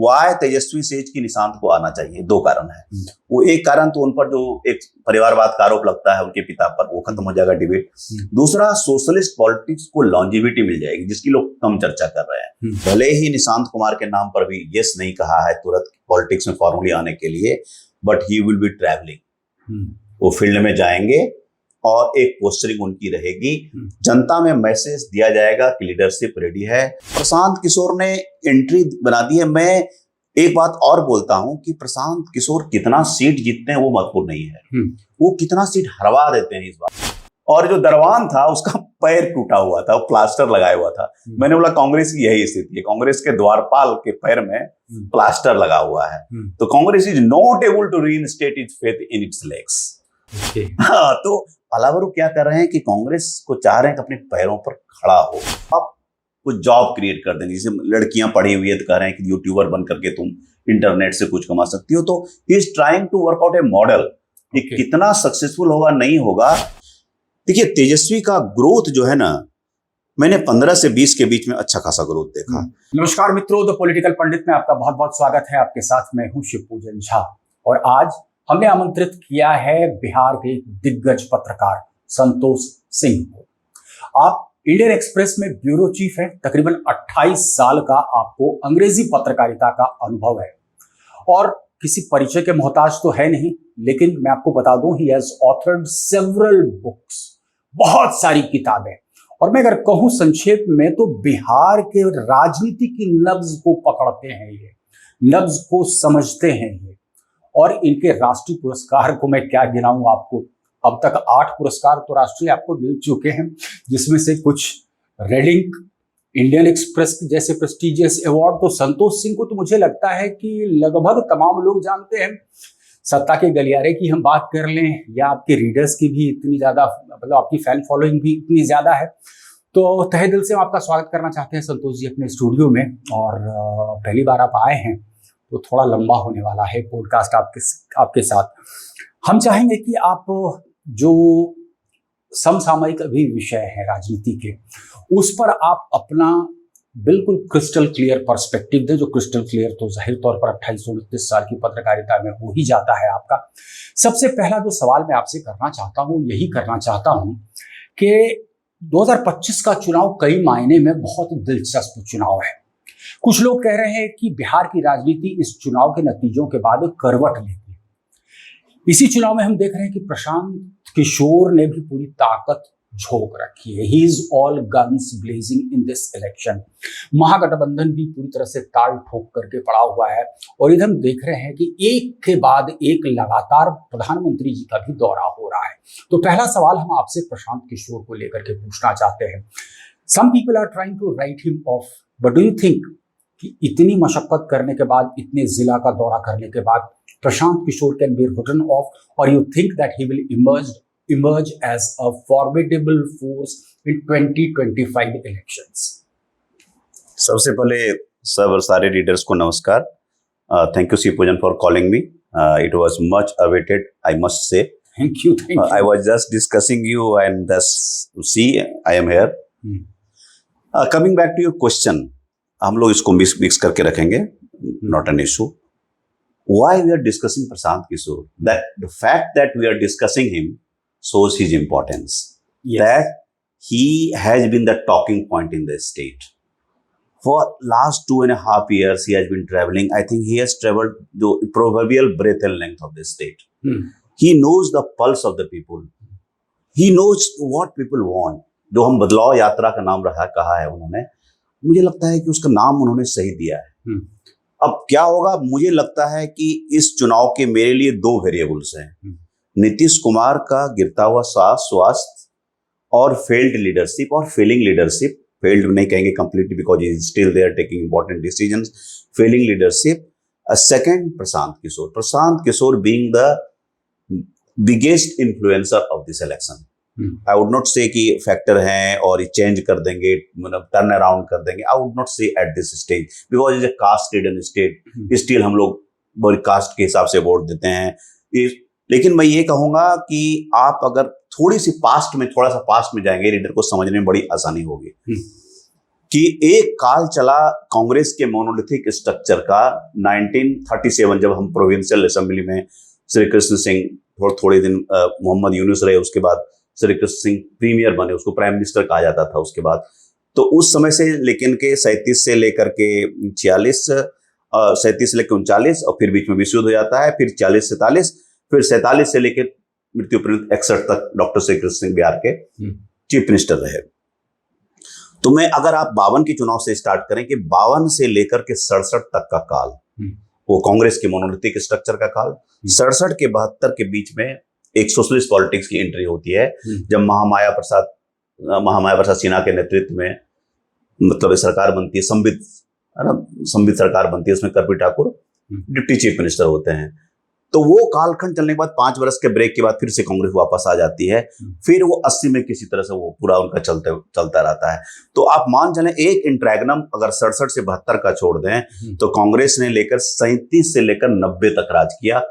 Y तेजस्वी says की निशांत को आना चाहिए, दो कारण है। वो एक कारण तो उन पर जो एक परिवारवाद का आरोप लगता है उनके पिता पर, वो खत्म हो जाएगा डिबेट। दूसरा, सोशलिस्ट पॉलिटिक्स को लॉन्जिविटी मिल जाएगी जिसकी लोग कम चर्चा कर रहे हैं। भले ही निशांत कुमार के नाम पर भी यस नहीं कहा है तुरंत पॉलिटिक्स में फॉर्मली आने के लिए, but he will be travelling, वो फील्ड में जाएंगे और एक पोस्टरिंग उनकी रहेगी। जनता में मैसेज दिया जाएगा कि लीडरशिप रेडी है। प्रशांत किशोर ने एंट्री बना दी है। मैं एक बात और बोलता हूं कि प्रशांत किशोर कितना सीट जीतते हैं वो महत्वपूर्ण नहीं है, वो कितना सीट हरवा देते हैं इस बार। और जो दरवान था उसका पैर टूटा हुआ था, वो प्लास्टर लगाया हुआ था। मैंने बोला कांग्रेस की यही स्थिति है, कांग्रेस के द्वारपाल के पैर में प्लास्टर लगा हुआ है। तो Congress is not able to reinstate its faith in its legs. हाँ, तो अलावरू क्या कर रहे हैं कि कांग्रेस को चाह रहे हैं कि अपने पैरों पर खड़ा हो, आप कुछ जॉब क्रिएट कर देंगे। जैसे लड़कियां पढ़ी हुई है तो कह रहे हैं कि यूट्यूबर बन करके तुम इंटरनेट से कुछ कमा सकती हो। तो he is trying to work out a model. कितना सक्सेसफुल होगा नहीं होगा, देखिए तेजस्वी का ग्रोथ जो है ना, मैंने 15 से 20 के बीच में अच्छा खासा ग्रोथ देखा। नमस्कार मित्रों, द पॉलिटिकल पंडित में आपका बहुत बहुत स्वागत है। आपके साथ मैं हूं शिवपूजन झा और आज हमने आमंत्रित किया है बिहार के दिग्गज पत्रकार संतोष सिंह को। आप इंडियन एक्सप्रेस में ब्यूरो चीफ हैं, तकरीबन 28 साल का आपको अंग्रेजी पत्रकारिता का अनुभव है और किसी परिचय के मोहताज तो है नहीं, लेकिन मैं आपको बता दूं he has authored several books, बहुत सारी किताबें। और मैं अगर कहूं संक्षेप में तो बिहार के राजनीति की नब्ज को पकड़ते हैं ये, नब्ज को समझते हैं ये। और इनके राष्ट्रीय पुरस्कार को मैं क्या गिनाऊं आपको, अब तक 8 पुरस्कार तो राष्ट्रीय आपको मिल चुके हैं, जिसमें से कुछ रेड इंक, इंडियन एक्सप्रेस जैसे प्रेस्टिजियस अवार्ड। तो संतोष सिंह को तो मुझे लगता है कि लगभग तमाम लोग जानते हैं। सत्ता के गलियारे की हम बात कर लें या आपके रीडर्स की भी इतनी ज्यादा, मतलब आपकी फैन फॉलोइंग भी इतनी ज्यादा है। तो तहे दिल से हम आपका स्वागत करना चाहते हैं संतोष जी अपने स्टूडियो में। और पहली बार आप आए हैं तो थोड़ा लंबा होने वाला है पॉडकास्ट आपके साथ। हम चाहेंगे कि आप जो समसामयिक अभी विषय है राजनीति के, उस पर आप अपना बिल्कुल क्रिस्टल क्लियर पर्सपेक्टिव दें। जो क्रिस्टल क्लियर तो जाहिर तौर पर 28-29 साल की पत्रकारिता में हो ही जाता है आपका। सबसे पहला जो सवाल मैं आपसे करना चाहता हूं, यही करना चाहता हूं कि 2025 का चुनाव कई मायने में बहुत दिलचस्प चुनाव है। कुछ लोग कह रहे हैं कि बिहार की राजनीति इस चुनाव के नतीजों के बाद करवट लेगी। इसी चुनाव में हम देख रहे हैं कि प्रशांत किशोर ने भी पूरी ताकत झोंक रखी है। He is all guns blazing in this election. Mahagathbandhan भी पूरी तरह से ताल ठोक करके पड़ा हुआ है और इधर हम देख रहे हैं कि एक के बाद एक लगातार प्रधानमंत्री जी का भी दौरा हो रहा है। तो पहला सवाल हम आपसे प्रशांत किशोर को लेकर के पूछना चाहते हैं। Some people are trying to write him off, but do you think कि इतनी मशक्कत करने के बाद, इतने जिला का दौरा करने के बाद Prashant Kishor can be written of, और you think that he will emerge as a formidable force in 2025 elections? सबसे पहले सब सारे रीडर्स को नमस्कार। Thank you Shivpujan for calling me. It was much awaited, I must say. Thank you. I was just discussing you and thus see I am here. Coming back to your question, हम लोग इसको mix करके रखेंगे, not an issue. Why we are discussing Prashant Kishore? That the fact that we are discussing him shows his importance. Yes. That he has been the talking point in the state. For last 2.5 years, he has been traveling. I think he has traveled the proverbial breadth and length of the state. He knows the pulse of the people. He knows what people want. जो हम बदलाव यात्रा का नाम कहा है उन्होंने, मुझे लगता है कि उसका नाम उन्होंने सही दिया है। अब क्या होगा, मुझे लगता है कि इस चुनाव के मेरे लिए 2 वेरिएबल्स हैं। नीतीश कुमार का गिरता हुआ स्वास्थ्य और फेल्ड लीडरशिप और फेलिंग लीडरशिप। फेल्ड नहीं कहेंगे completely because he is still there taking important decisions. Failing leadership. Second, Prashant Kishor being the biggest influencer of this election. I would not say कि फैक्टर हैं और ये चेंज कर देंगे, मतलब टर्न अराउंड कर देंगे। I would not say at this stage because is a caste ridden state. Still हम लोग बड़ी कास्ट के हिसाब से वोट देते हैं। लेकिन मैं ये कहूंगा कि आप अगर थोड़ा सा पास्ट में जाएंगे, रीडर को समझने में बड़ी आसानी होगी। कि एक काल चला कांग्रेस के मोनोलिथिक स्ट्रक्चर का। 1937 जब हम प्रोविंशियल असेंबली में श्री कृष्ण सिंह थोड़े दिन मोहम्मद यूनुस रहे, उसके बाद श्री कृष्ण सिंह प्रीमियर बने, उसको प्राइम मिनिस्टर कहा जाता था उसके बाद। तो उस समय से लेकिन के 37 से लेकर के 46, 37 से लेकर 39, और फिर बीच में विश्व युद्ध हो जाता है, फिर 40-47, फिर 47 से लेकर मृत्यु पर्यंत 61 तक डॉक्टर श्री कृष्ण सिंह बिहार के चीफ मिनिस्टर रहे। तो मैं अगर आप 52 के चुनाव से स्टार्ट करें कि 52 से लेकर के 67 तक का काल वो कांग्रेस के मोनोलिथिक स्ट्रक्चर का काल। 67 के 72 के बीच में एक सोशलिस्ट पॉलिटिक्स की एंट्री होती है, जब महामाया प्रसाद सिन्हा के नेतृत्व में मतलब सरकार बनती है, संवित सरकार बनती है, उसमें Karpoori Thakur deputy chief minister होते हैं। तो वो कालखंड चलने के बाद 5 वर्ष के ब्रेक के बाद फिर से कांग्रेस वापस आ जाती है, फिर वो 80 में किसी तरह से वो पूरा उनका चलता रहता है। तो आप मान चलें एक इंट्रैग्नम अगर 67 से 72 का छोड़ दें तो कांग्रेस ने लेकर 37 से लेकर 90 तक राज किया।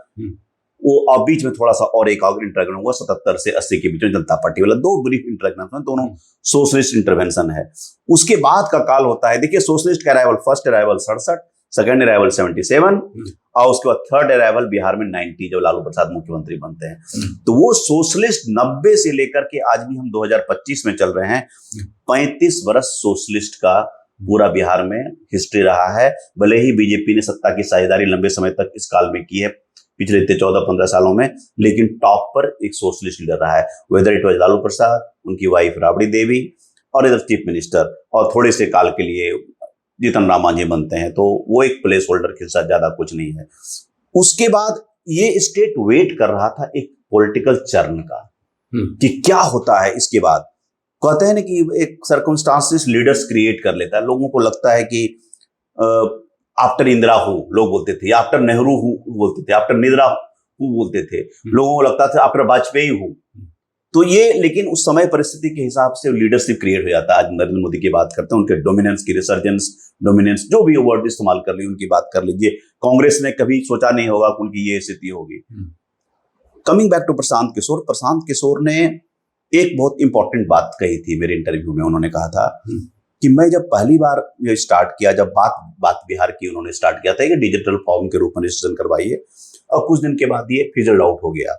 वो अब बीच में थोड़ा सा और एक इंट्रैग्नम हुआ 77 से 80 के बीच में, जनता पार्टी वाला। 2 ब्रीफ इंट्रैग्नम है, दोनों सोशलिस्ट इंटरवेंशन है। उसके बाद का काल होता है, देखिए सोशलिस्ट का arrival, first arrival 67, second arrival 77, और उसके बाद थर्ड अराइवल बिहार में 90, जब लालू प्रसाद मुख्यमंत्री बनते हैं। तो वो सोशलिस्ट 90 से लेकर के आज भी हम 2025 में चल रहे हैं, 35 वर्ष सोशलिस्ट का पूरा बिहार में हिस्ट्री रहा है। भले ही बीजेपी ने सत्ता की साझेदारी लंबे समय तक इस काल में की है, पिछले 14-15 सालों में, लेकिन टॉप पर एक सोशलिस्ट लीडर रहा है, whether it was Lalu Prasad, उनकी वाइफ राबड़ी देवी, और इधर चीफ मिनिस्टर, और थोड़े से काल के लिए जीतन राम मांझी बनते हैं। तो वो एक प्लेस होल्डर के साथ, ज्यादा कुछ नहीं है। उसके बाद ये स्टेट वेट कर रहा था एक पॉलिटिकल चर्न का कि क्या होता है इसके बाद। कहते हैं ना कि एक सर्कमस्टांसेस लीडर्स क्रिएट कर लेता है। लोगों को लगता है कि आफ्टर इंदिरा हूँ लोग बोलते थे, आफ्टर नेहरू हूँ बोलते थे, आफ्टर निद्रा हूँ बोलते थे, लोगों को लगता था आफ्टर वाजपेयी हूँ। तो ये, लेकिन उस समय परिस्थिति के हिसाब से लीडरशिप क्रिएट हो जाता है। आज नरेंद्र मोदी की बात करते हैं, उनके डोमिनेंस की रिसर्जेंस, डोमिनेंस, जो भी वर्ड इस्तेमाल कर ली, उनकी बात कर लीजिए। कांग्रेस ने कभी सोचा नहीं होगा कि उनकी ये स्थिति होगी। Coming back to Prashant Kishor ने एक बहुत इंपॉर्टेंट बात कही थी मेरे इंटरव्यू में। उन्होंने कहा था कि मैं जब पहली बार ये स्टार्ट किया, जब बात बिहार की उन्होंने स्टार्ट किया था कि डिजिटल फॉर्म के रूप में रजिस्ट्रेशन करवाइए, और कुछ दिन के बाद ये फिजल्ड आउट हो गया।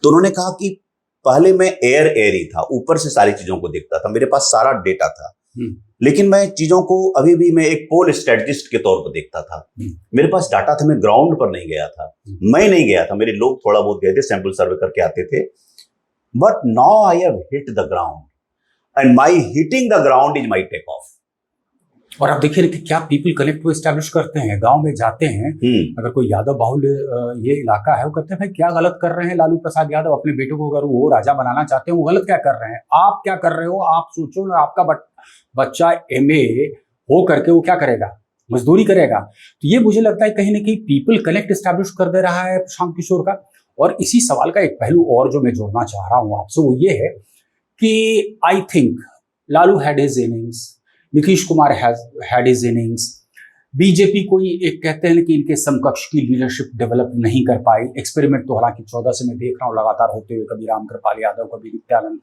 तो उन्होंने कहा कि पहले मैं एयर ही था, ऊपर से सारी चीजों को देखता था, मेरे पास सारा डेटा था, लेकिन मैं चीजों को अभी भी मैं एक पोल स्ट्रेटजिस्ट के तौर पर देखता था। मेरे पास डाटा था, मैं ग्राउंड पर नहीं गया था, मैं नहीं गया था, मेरे लोग थोड़ा बहुत गए थे, सैंपल सर्वे करके आते थे। But now I have hit the ground and my hitting the ground is my take off. और आप देखिए कि क्या पीपल कनेक्ट को एस्टैब्लिश करते हैं, गांव में जाते हैं, अगर कोई यादव बाहुल्य ये इलाका है, वो कहते हैं भाई क्या गलत कर रहे हैं लालू प्रसाद यादव, अपने बेटे को अगर वो राजा बनाना चाहते हैं, वो गलत क्या कर रहे हैं, आप क्या कर रहे हो, आप सोचो ना। आपका बच्चा MA हो करके वो क्या करेगा, मजदूरी करेगा। तो ये मुझे लगता है कहीं ना कहीं पीपल कनेक्ट एस्टैब्लिश कर दे रहा है प्रशांत किशोर का। और इसी सवाल का एक पहलू और जो मैं जोड़ना चाह रहा हूँ आपसे, वो ये है कि I think Lalu had his innings, Nitish Kumar had his innings, BJP कोई एक कहते हैं कि इनके समकक्ष की लीडरशिप डेवलप नहीं कर पाई। एक्सपेरिमेंट तो हालांकि 14 से मैं देख रहा हूँ लगातार होते हुए, कभी रामकृपाल यादव, कभी नित्यानंद,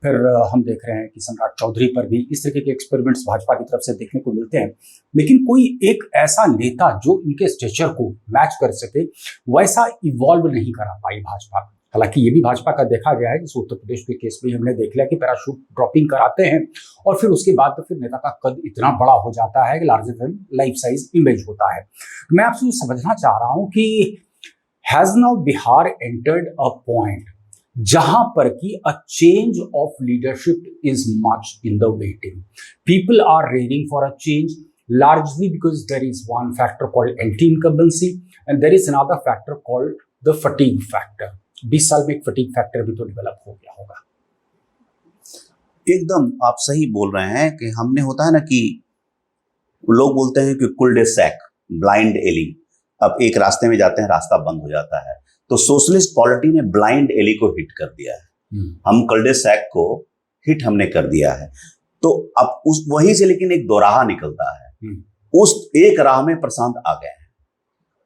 फिर हम देख रहे हैं कि सम्राट चौधरी पर भी इस तरीके के एक्सपेरिमेंट्स भाजपा की तरफ से देखने को मिलते हैं। लेकिन कोई एक ऐसा नेता जो इनके स्टेचर को मैच कर सके, वैसा इवॉल्व नहीं करा पाई भाजपा। हालांकि ये भी भाजपा का देखा गया है, जैसे उत्तर प्रदेश के केस में हमने देख लिया कि पैराशूट ड्रॉपिंग कराते हैं और फिर उसके बाद तो फिर नेता का कद इतना बड़ा हो जाता है कि larger than life size image होता है। मैं आपसे समझना चाह रहा हूं कि has now Bihar entered a point जहां पर कि a change of leadership is much in the waiting, people are reading for a change largely because there is one factor called anti-incumbency and there is another factor called the fatigue factor। 20 साल में एक fatigue factor भी तो develop हो गया होगा। एकदम आप सही बोल रहे हैं कि हमने, होता है ना कि लोग बोलते हैं कि कुल डे सैक, ब्लाइंड एली, अब एक रास्ते में जाते हैं, रास्ता बंद हो जाता है। तो सोशलिस्ट पॉलिटी ने ब्लाइंड एली को हिट कर दिया है। हम कुल डे सैक को हिट हमने कर दिया है। तो अब उस वहीं से लेकिन एक दोराहा निकलता है। उस एक राह में प्रशांत आ गए हैं,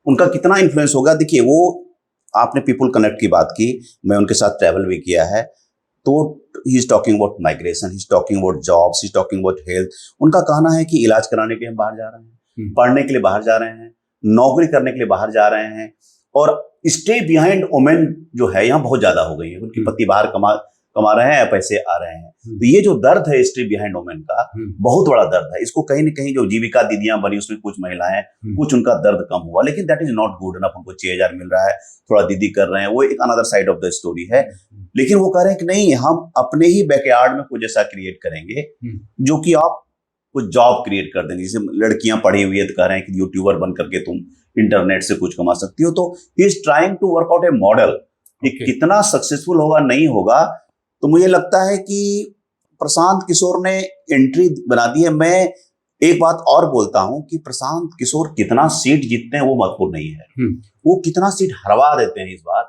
उनका कितना इन्फ्लुएंस होगा। देखिए, वो आपने पीपल कनेक्ट की बात की, मैं उनके साथ ट्रैवल भी किया है। तो he is talking about migration, he is talking about jobs, he is talking about health. उनका कहना है कि इलाज कराने के लिए हम बाहर जा रहे हैं, पढ़ने के लिए बाहर जा रहे हैं, नौकरी करने के लिए बाहर जा रहे हैं, और स्टे बिहाइंड वुमेन जो है यहाँ बहुत ज्यादा हो गई है। उनके पति बाहर कमा रहे हैं, पैसे आ रहे हैं। तो ये जो दर्द है स्टे बिहाइंड वुमेन का, बहुत बड़ा दर्द है। इसको कहीं न कहीं जो जीविका दीदियां बनी उसमें कुछ महिलाएं, कुछ उनका दर्द कम हुआ, लेकिन that is not good enough. उनको 6,000 मिल रहा है, थोड़ा दीदी कर रहे हैं, वो एक another side of the story है। लेकिन वो कह रहे हैं कि नहीं, हम अपने ही बैकयार्ड में कुछ ऐसा क्रिएट करेंगे जो कि आप कुछ जॉब क्रिएट कर देंगे। जैसे लड़कियां पढ़ी हुई है तो कह रहे हैं कि यूट्यूबर बन करके तुम इंटरनेट से कुछ कमा सकती हो। तो he is trying to work out a model. कितना सक्सेसफुल होगा नहीं होगा, तो मुझे लगता है कि प्रशांत किशोर ने एंट्री बना दी है। मैं एक बात और बोलता हूं कि प्रशांत किशोर कितना सीट जीतते हैं वो महत्वपूर्ण नहीं है, वो कितना सीट हरवा देते हैं इस बार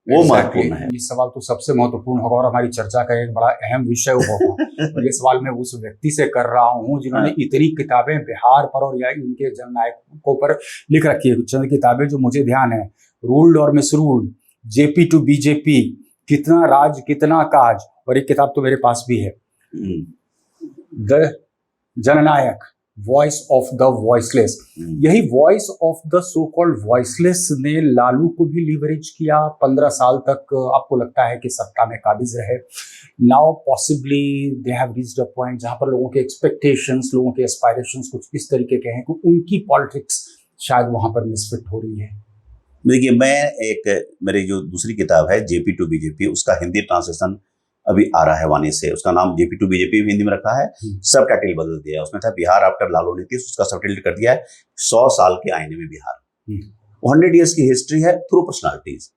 वो महत्वपूर्ण है। ये सवाल तो सबसे महत्वपूर्ण होगा और हमारी चर्चा का एक बड़ा अहम विषय होगा। और ये सवाल मैं उस व्यक्ति से कर रहा हूँ जिन्होंने इतनी किताबें बिहार पर और या इनके जननायकों पर लिख रखी है। चंद किताबें जो मुझे ध्यान है, रूल्ड और मिसरूल्ड, जेपी टू बीजेपी, कितना राज कितना काज, और एक किताब तो मेरे पास भी है, the Jannayak, voice of the voiceless. यही voice of the so called voiceless ने लालू को भी लीवरेज किया। 15 साल तक आपको लगता है कि सत्ता में काबिज रहे। Now possibly they have reached a point जहां पर लोगों के एक्सपेक्टेशंस, लोगों के एस्पायरेशंस कुछ इस तरीके के हैं कि उनकी पॉलिटिक्स शायद वहां पर मिसफिट हो रही है। देखिए, मेरी जो दूसरी किताब है जेपी टू बीजेपी, उसका हिंदी ट्रांसलेशन अभी आ रहा है वाणी से। उसका नाम जेपी टू बीजेपी हिंदी में रखा है, सब टाइटल बदल दिया। उसमें था बिहार आफ्टर लालू नीतीश, उसका सब टाइटल कर दिया है 100 साल के आईने में बिहार। 100 ईयर्स की हिस्ट्री है थ्रू पर्सनालिटीज।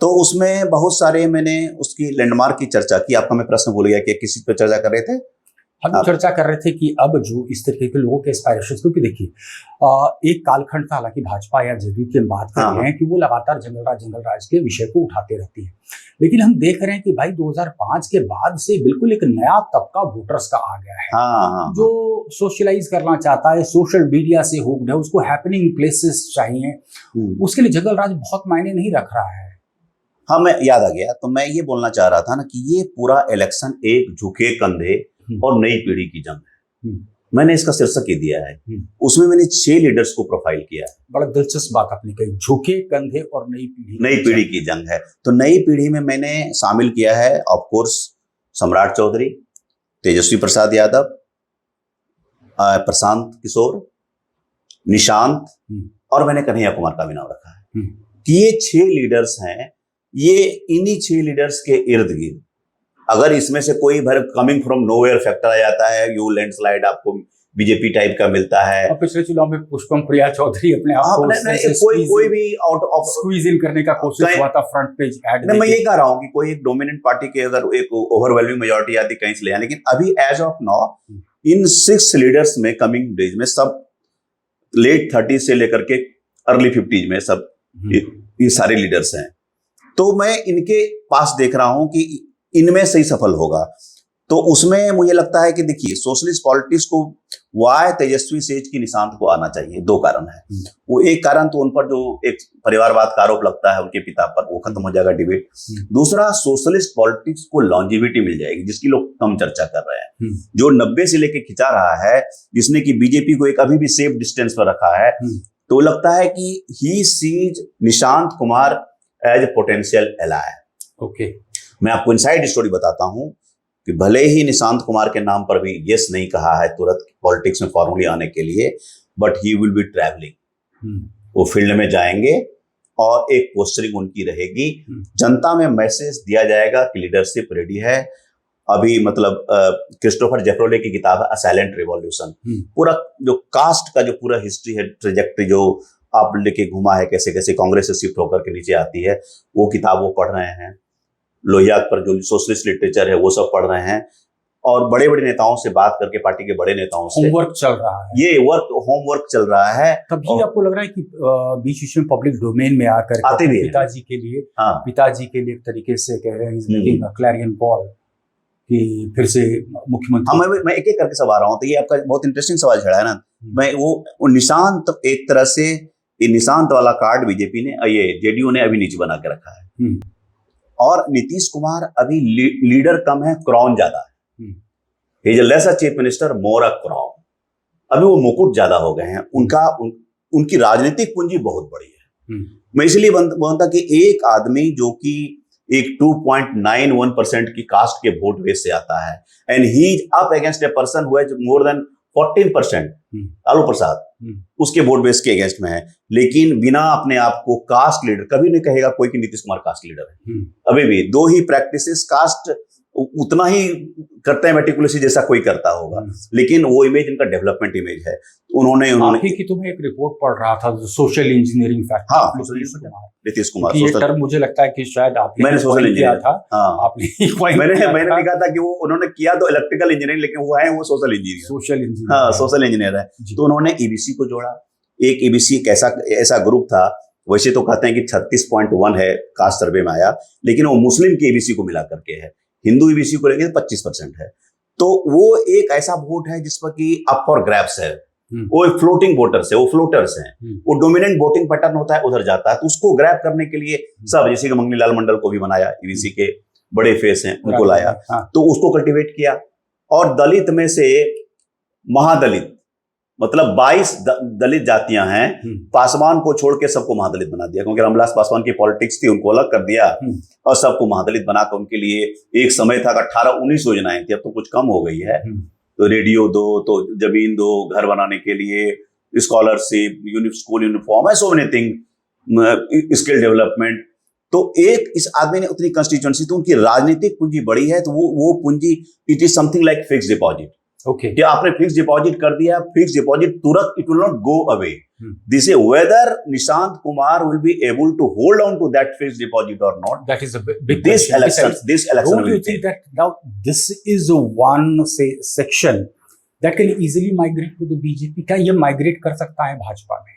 तो उसमें बहुत सारे मैंने उसकी लैंडमार्क की चर्चा की। आपका मैं प्रश्न भूल गया कि किसी पर चर्चा कर रहे थे। हम चर्चा कर रहे थे कि अब जो इस तरीके के लोगों के एस्पायरेशंस, क्योंकि देखिए एक कालखंड था, हालांकि भाजपा या जेडीयू की हम बात कर रहे हैं कि वो लगातार जंगल राज के विषय को उठाते रहती है। लेकिन हम देख रहे हैं कि भाई 2005 के बाद से बिल्कुल एक नया तबका वोटर्स का आ गया है, जो सोशलाइज करना चाहता है, सोशल मीडिया से हुक्ड है, उसको हैपनिंग प्लेसेस चाहिए। उसके लिए जंगल राज बहुत मायने नहीं रख रहा है। हाँ, मैं याद आ गया। तो मैं ये बोलना चाह रहा था ना कि ये पूरा इलेक्शन एक झुके कंधे और नई पीढ़ी की जंग है। मैंने इसका शीर्षक ही दिया है। उसमें मैंने 6 लीडर्स को प्रोफाइल किया है। बड़ा दिलचस्प बात आपने कही, झुके कंधे और नई पीढ़ी की जंग है। तो नई पीढ़ी में मैंने शामिल किया है ऑफ कोर्स सम्राट चौधरी, तेजस्वी प्रसाद यादव, प्रशांत किशोर, निशांत, और मैंने कन्हैया कुमार का भी नाम रखा है कि ये 6 लीडर्स हैं। ये इन्हीं 6 लीडर्स के इर्द गिर्द अगर इसमें से कोई भर कमिंग फ्रॉम नोवेयर फैक्टर आ जाता है, यू लैंडस्लाइड आपको बीजेपी टाइप का मिलता है। और पिछले चुनाव में पुष्पम प्रिया चौधरी अपने आप को कोई भी आउट ऑफ स्क्वीज इन करने का कोशिश हुआ था, फ्रंट पेज ऐड। मैं यही कह रहा हूं कि कोई एक डोमिनेंट पार्टी के अगर एक ओवरवेलमिंग मेजॉरिटी आती कहीं से ले जाए, लेकिन अभी as of now in 6 leaders में कमिंग डेज में सब लेट 30 से लेकर के अर्ली 50 में सब ये सारे लीडर्स हैं। तो मैं इनके पास देख रहा हूं कि इनमें से ही सफल होगा। तो उसमें मुझे लगता है कि देखिए, सोशलिस्ट पॉलिटिक्स को वाय तेजस्वी सेज की निशांत को आना चाहिए। 2 कारण है। वो एक कारण तो उन पर जो एक परिवारवाद का आरोप लगता है उनके पिता पर, वो खत्म हो जाएगा डिबेट। दूसरा, सोशलिस्ट पॉलिटिक्स को लॉन्जिविटी मिल जाएगी, जिसकी लोग कम चर्चा कर रहे हैं। जो 90 से लेके खिंचा रहा है, जिसने कि बीजेपी को एक अभी भी सेफ डिस्टेंस पर रखा है, तो लगता है कि he sees Nishant Kumar as a potential ally. Okay, मैं आपको इनसाइड स्टोरी बताता हूं कि भले ही निशांत कुमार के नाम पर भी यस नहीं कहा है तुरंत पॉलिटिक्स में फॉर्मली आने के लिए, but he will be travelling. वो फील्ड में जाएंगे और एक पोस्टरिंग उनकी रहेगी। जनता में मैसेज दिया जाएगा कि लीडरशिप रेडी है। अभी मतलब क्रिस्टोफर जेफरोले की किताब है अ साइलेंट रिवॉल्यूशन, पूरा जो कास्ट का जो पूरा हिस्ट्री है, ट्रेजेक्टरी जो आप लेके घुमा है, कैसे कैसे कांग्रेस से शिफ्ट होकर के नीचे आती है, वो किताब वो पढ़ रहे हैं। लोहिया पर जो सोशलिस्ट लिटरेचर है वो सब पढ़ रहे हैं, और बड़े बड़े नेताओं से बात करके, पार्टी के बड़े नेताओं से होमवर्क चल रहा है। ये होमवर्क चल रहा है। तभी आपको लग रहा है कि बीच बीच में पब्लिक डोमेन में आकर पिताजी के लिए एक तरीके से कह रहे हैं क्लैरियन कॉल कि फिर से मुख्यमंत्री। हाँ, मैं एक एक करके सवाल रहा हूँ। तो ये आपका बहुत इंटरेस्टिंग सवाल छड़ा है ना। मैं वो निशांत, एक तरह से ये निशांत वाला कार्ड बीजेपी ने, ये जेडीयू ने अभी नीचे बना के रखा है। और नीतीश कुमार अभी लीडर कम है, क्राउन ज्यादा है। He is less a chief minister, more a crown. अभी वो मुकुट ज्यादा हो गए हैं, उनकी राजनीतिक पूंजी बहुत बड़ी है। मैं इसलिए बोलता कि एक आदमी जो कि एक 2.91% की कास्ट के वोट बेस से आता है, and he up against a person who has more than 14%, Lalu Prasad उसके वोट बेस के अगेंस्ट में है, लेकिन बिना अपने आप को कास्ट लीडर, कभी नहीं कहेगा कोई कि नीतीश कुमार कास्ट लीडर है। अभी भी दो ही प्रैक्टिसेस, कास्ट उतना ही करते हैं मेटिकुलसली जैसा कोई करता होगा, लेकिन वो इमेज इनका डेवलपमेंट इमेज है। उन्होंने की तुम्हें एक रिपोर्ट पढ़ रहा था सोशल इंजीनियरिंग फैक्टर। हाँ, नीतीश कुमार ये टर्म मुझे लगता है कि शायद मैंने सोशल इंजीनियर था। हाँ, मैंने लिखा था कि वो उन्होंने किया तो इलेक्ट्रिकल इंजीनियरिंग, लेकिन वो है वो सोशल इंजीनियर। हाँ, सोशल इंजीनियर है। तो उन्होंने ईबीसी को जोड़ा। एक ईबीसी एक ऐसा ग्रुप था, वैसे तो कहते हैं कि 36.1 है कास्ट सर्वे में आया, लेकिन वो मुस्लिम के ईबीसी को मिला करके है, हिंदू ईबीसी को लेंगे 25% है। तो वो एक ऐसा वोट है जिस पर कि अप फॉर ग्रैब्स है, वो फ्लोटिंग वोटर्स है, वो फ्लोटर्स हैं, वो डोमिनेंट वोटिंग पैटर्न होता है, उधर जाता है। तो उसको ग्रैब करने के लिए सब, जैसे कि मंगनी लाल मंडल को भी बनाया, ईबीसी के बड़े फेस हैं, उनको लाया, तो उसको कल्टिवेट किया। और दलित में से महादलित, मतलब 22 दलित जातियां हैं, पासवान को छोड़ के सबको महादलित बना दिया, क्योंकि रामविलास पासवान की पॉलिटिक्स थी, उनको अलग कर दिया और सबको महादलित बनाकर उनके लिए एक समय था 18-19 योजनाएं थी, अब तो कुछ कम हो गई है। तो रेडियो दो, तो जमीन दो, घर बनाने के लिए scholarship, school uniform, so many thing, skill development. तो एक इस आदमी ने उतनी कंस्टिट्यूएंसी, तो उनकी राजनीतिक पूंजी बड़ी है, तो वो पूंजी, it is something like fix deposit. Okay. कि आपने फिक्स डिपॉजिट कर दिया, फिक्स डिपॉजिट तुरंत it will not go away. This is whether Nishant Kumar will be able to hold on to that fix deposit और not, that is a big this election don't you think that now this is one section that can easily migrate to the BJP? क्या ये migrate कर सकता है भाजपा में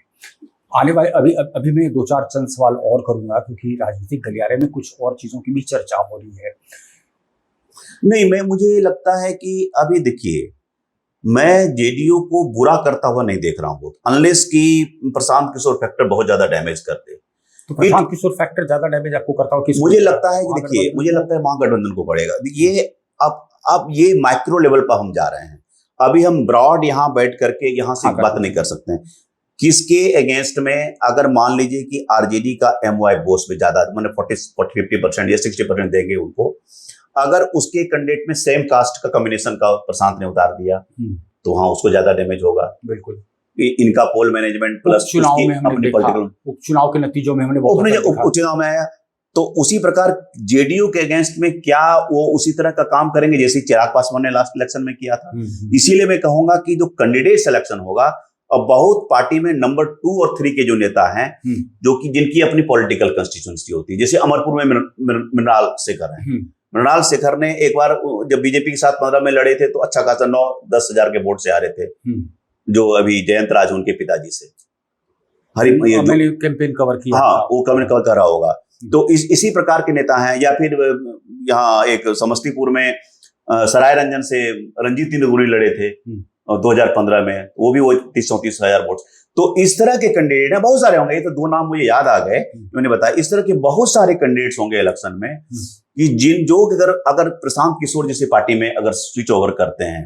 आने वाले? अभी मैं 2-4 चंद सवाल और करूंगा, क्योंकि राजनीतिक गलियारे में कुछ और चीजों की भी चर्चा हो रही है। नहीं, मुझे लगता है कि अभी देखिए, मैं जेडीयू को बुरा करता हुआ नहीं देख रहा हूँ, अनलेस कि प्रशांत किशोर फैक्टर बहुत ज्यादा डैमेज करते। तो प्रशांत किशोर फैक्टर ज्यादा डैमेज आपको करता हो? मुझे लगता है कि देखिए, मुझे लगता है महागठबंधन को पड़ेगा ये। अब ये माइक्रो लेवल पर हम जा रहे हैं, अभी हम ब्रॉड यहाँ बैठ करके यहाँ से बात नहीं कर सकते हैं। किसके अगेंस्ट में, अगर मान लीजिए कि आरजेडी का एमवाई बोस में ज्यादा, मैंने 40-50% या 60% देंगे उनको, अगर उसके कैंडिडेट में सेम कास्ट का कॉम्बिनेशन का प्रशांत ने उतार दिया, तो हाँ उसको ज्यादा डैमेज होगा। बिल्कुल, इनका पोल मैनेजमेंट प्लस चुनाव में हमने उपचुनाव के नतीजों में हमने उपचुनाव में आया। तो उसी प्रकार जेडीयू के अगेंस्ट में क्या वो उसी तरह का काम करेंगे जैसे चिराग पासवान ने लास्ट इलेक्शन में किया था? इसीलिए मैं कहूंगा कि जो कैंडिडेट सिलेक्शन होगा, और बहुत पार्टी में नंबर 2 और 3 के जो नेता हैं, जो कि जिनकी अपनी पॉलिटिकल कंस्टिट्यूएंसी होती है, जैसे अमरपुर में मृणाल शेखर है। मृणाल शेखर ने एक बार जब बीजेपी के साथ 15 में लड़े थे, तो अच्छा खासा 9-10 हजार के वोट से आ रहे थे, जो अभी जयंत राज उनके पिताजी से मैंने कैंपेन कवर किया। हाँ, वो कैंपेन कवर कर रहा होगा। तो इसी प्रकार के नेता हैं। या फिर यहाँ एक समस्तीपुर में सराय रंजन से रंजीत इंदुरी लड़े थे 2015 में, वो भी 30-34 हजार वोट। तो इस तरह के कैंडिडेट हैं, बहुत सारे होंगे, ये तो 2 नाम मुझे याद आ गए, मैंने बताया। इस तरह के बहुत सारे कैंडिडेट्स होंगे इलेक्शन में, कि अगर प्रशांत किशोर जैसे पार्टी में अगर स्विच ओवर करते हैं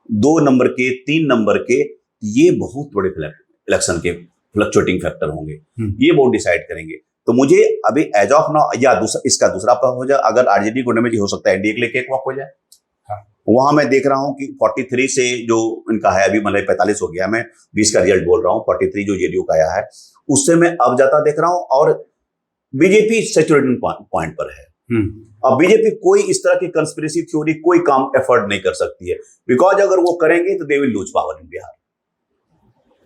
2 नंबर के, 3 नंबर के, ये बहुत बड़े इलेक्शन के फ्लक्चुएटिंग फैक्टर होंगे, ये बहुत डिसाइड करेंगे। तो मुझे अभी एज ऑफ नाउ, या इसका दूसरा पक्ष हो जाए, अगर आरजेडी को डैमेज हो सकता है एनडीए के लिए केक वॉक हो जाए। वहां मैं देख रहा हूं कि 43 से जो इनका है, अभी मतलब 45 हो गया, मैं 20 का रिजल्ट बोल रहा हूं, 43 जो जेडीयू का आया है, उससे मैं अब ज्यादा देख रहा हूं, और बीजेपी सैचुरेटिंग पॉइंट पर है। अब बीजेपी कोई इस तरह की कंस्पिरेसी थ्योरी, कोई काम एफर्ट नहीं कर सकती है, बिकॉज अगर वो करेंगे तो they will lose power in Bihar.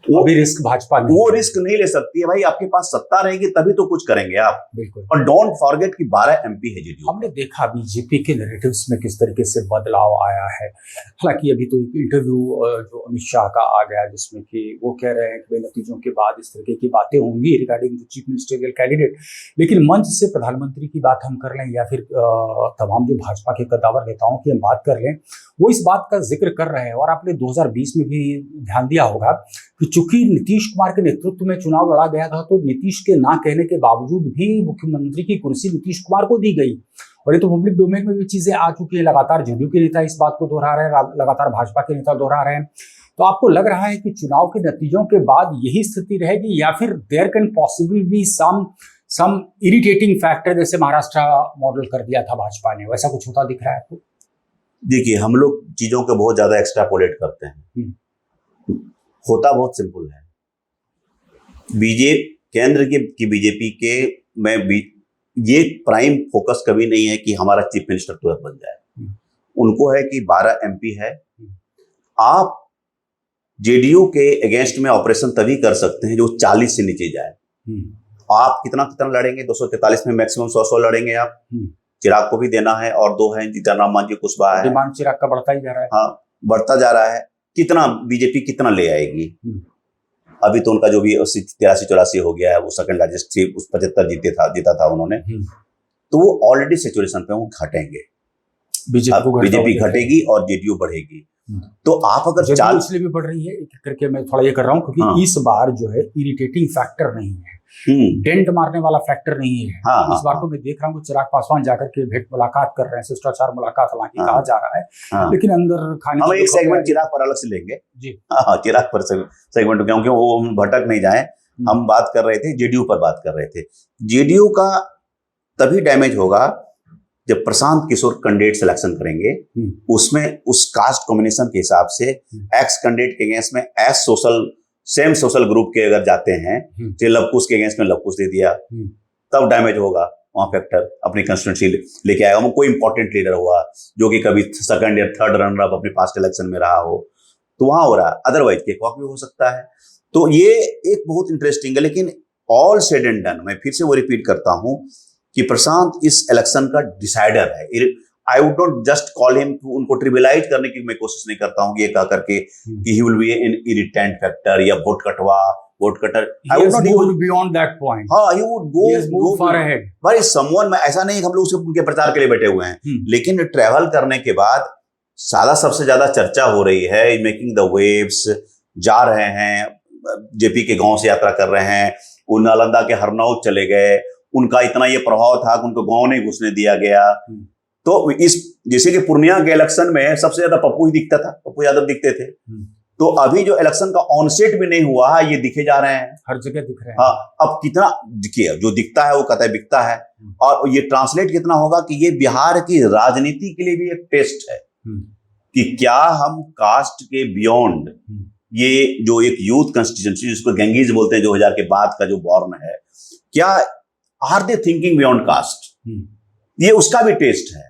वो भी रिस्क भाजपा नहीं, वो रिस्क नहीं ले सकती है भाई। आपके पास सत्ता रहेगी तभी तो कुछ करेंगे आप। बिल्कुल। और डोंट फॉरगेट कि 12 एमपी है जेडीयू। हमने देखा बीजेपी के नैरेटिव्स में किस तरीके से बदलाव आया है। हालांकि अभी तो एक इंटरव्यू जो अमित शाह का आ गया, जिसमें कि वो कह रहे हैं कि नतीजों के बाद इस तरह की बातें होंगी regarding the chief ministerial candidate, लेकिन मंच से प्रधानमंत्री की बात हम कर लें, या फिर तमाम जो भाजपा के कद्दावर नेताओं की हम बात कर लें, वो इस बात का जिक्र कर रहे हैं, और आपने 2020 में भी ध्यान दिया होगा कि चूंकि नीतीश कुमार के नेतृत्व में चुनाव लड़ा गया था, तो नीतीश के ना कहने के बावजूद भी मुख्यमंत्री की कुर्सी नीतीश कुमार को दी गई। और ये तो पब्लिक डोमेन में भी चीजें आ चुकी है, लगातार जदयू के नेता इस बात को दोहरा रहे हैं, लगातार भाजपा के नेता दोहरा रहे हैं। तो आपको लग रहा है कि चुनाव के नतीजों के बाद यही स्थिति रहेगी, या फिर there can possible be some irritating factor, जैसे महाराष्ट्र मॉडल कर दिया था भाजपा ने, वैसा कुछ होता दिख रहा है आपको? देखिए, हम लोग चीजों को बहुत ज्यादा एक्सट्रापोलेट करते हैं। होता बहुत सिंपल है। केंद्र की बीजेपी के में ये प्राइम फोकस कभी नहीं है कि हमारा चीफ मिनिस्टर तुरंत बन जाए। उनको है कि 12 MP है, आप जेडीयू के अगेंस्ट में ऑपरेशन तभी कर सकते हैं जो 40 से नीचे जाए। आप कितना लड़ेंगे? 243 में मैक्सिमम 100 लड़ेंगे आप। चिराग को भी देना है, और 2 है जीतन राम मांझी कुशवाहा है। डिमांड चिराग का बढ़ता ही जा रहा है। हाँ, बढ़ता जा रहा है। कितना बीजेपी कितना ले आएगी? अभी तो उनका जो भी 83-84 हो गया है, वो सेकंड लार्जेस्ट थी, उस 75 जीता था उन्होंने। तो वो ऑलरेडी सिचुएशन पे वो घटेंगे, बीजेपी घटेगी और जेडीयू बढ़ेगी। तो आप अगर चाल इसलिए भी बढ़ रही है करके मैं थोड़ा ये कर रहा हूँ, क्योंकि इस बार जो है इरिटेटिंग फैक्टर नहीं है, डेंट मारने वाला फैक्टर नहीं है। इस बार तो मैं देख रहा हूँ कि चिराग पासवान जाकर के भेंट मुलाकात कर रहे हैं, शिष्टाचार मुलाकात हालांकि कहा जा रहा है, लेकिन अंदर खाने हम एक सेगमेंट चिराग पर अलग से लेंगे जी। हाँ, चिराग पर सेगमेंट, क्योंकि वो हम भटक नहीं जाए। हम बात कर रहे थे जेडीयू पर, बात कर रहे थे। जेडीयू का तभी डैमेज होगा जब प्रशांत किशोर कैंडिडेट सिलेक्शन करेंगे, उसमें उस कास्ट कॉम्बिनेशन के हिसाब से एक्स कैंडिडेट के अगेंस्ट में एस सेम सोशल ग्रुप के अगर जाते हैं, तो लवकुश के अगेंस्ट में लवकुश दे दिया, तब डैमेज होगा। वहां फैक्टर अपनी कंस्टिट्यूंसी लेके आएगा। कोई इंपॉर्टेंट लीडर हुआ जो कि कभी सेकंड या थर्ड रनर अप अपने पास्ट इलेक्शन में रहा हो, तो वहां हो रहा है। अदरवाइज केक वॉक भी हो सकता है। तो ये एक बहुत इंटरेस्टिंग है। लेकिन ऑल सेड एंड डन, मैं फिर से वो रिपीट करता हूं कि प्रशांत इस इलेक्शन का डिसाइडर है। आई would not just call him, उनको ट्रिविलाइज करने की मैं कोशिश नहीं करता हूं ये कह करके कि he will be an irritant factor या vote cutter. I would not go beyond that point. हां, he would go far ahead. भाई समवन, मैं ऐसा नहीं, हम लोग उनके प्रचार के लिए बैठे हुए हैं, लेकिन ट्रैवल करने के बाद सबसे ज्यादा चर्चा हो रही है, मेकिंग द वेव्स, जा रहे हैं, जेपी के गांव से यात्रा कर रहे हैं, वो नालंदा के हरनौत चले गए, उनका इतना ये प्रभाव था कि उनको गांव नहीं घुसने दिया गया। तो इस जैसे कि पूर्णिया के इलेक्शन में सबसे ज्यादा पप्पू ही दिखता था, पप्पू यादव दिखते थे। तो अभी जो इलेक्शन का ऑनसेट भी नहीं हुआ है, ये दिखे जा रहे हैं, हर जगह दिख रहे हैं। हाँ, अब कितना दिखे, जो दिखता है वो कहता है बिकता है। और ये ट्रांसलेट कितना होगा कि ये बिहार की राजनीति के लिए भी एक टेस्ट है कि क्या हम कास्ट के बियॉन्ड, ये जो एक यूथ कंस्टिट्यूंसी जिसको गैंगीज बोलते हैं, 2000 के बाद का जो बॉर्न है, क्या are they thinking beyond caste? ये उसका भी टेस्ट है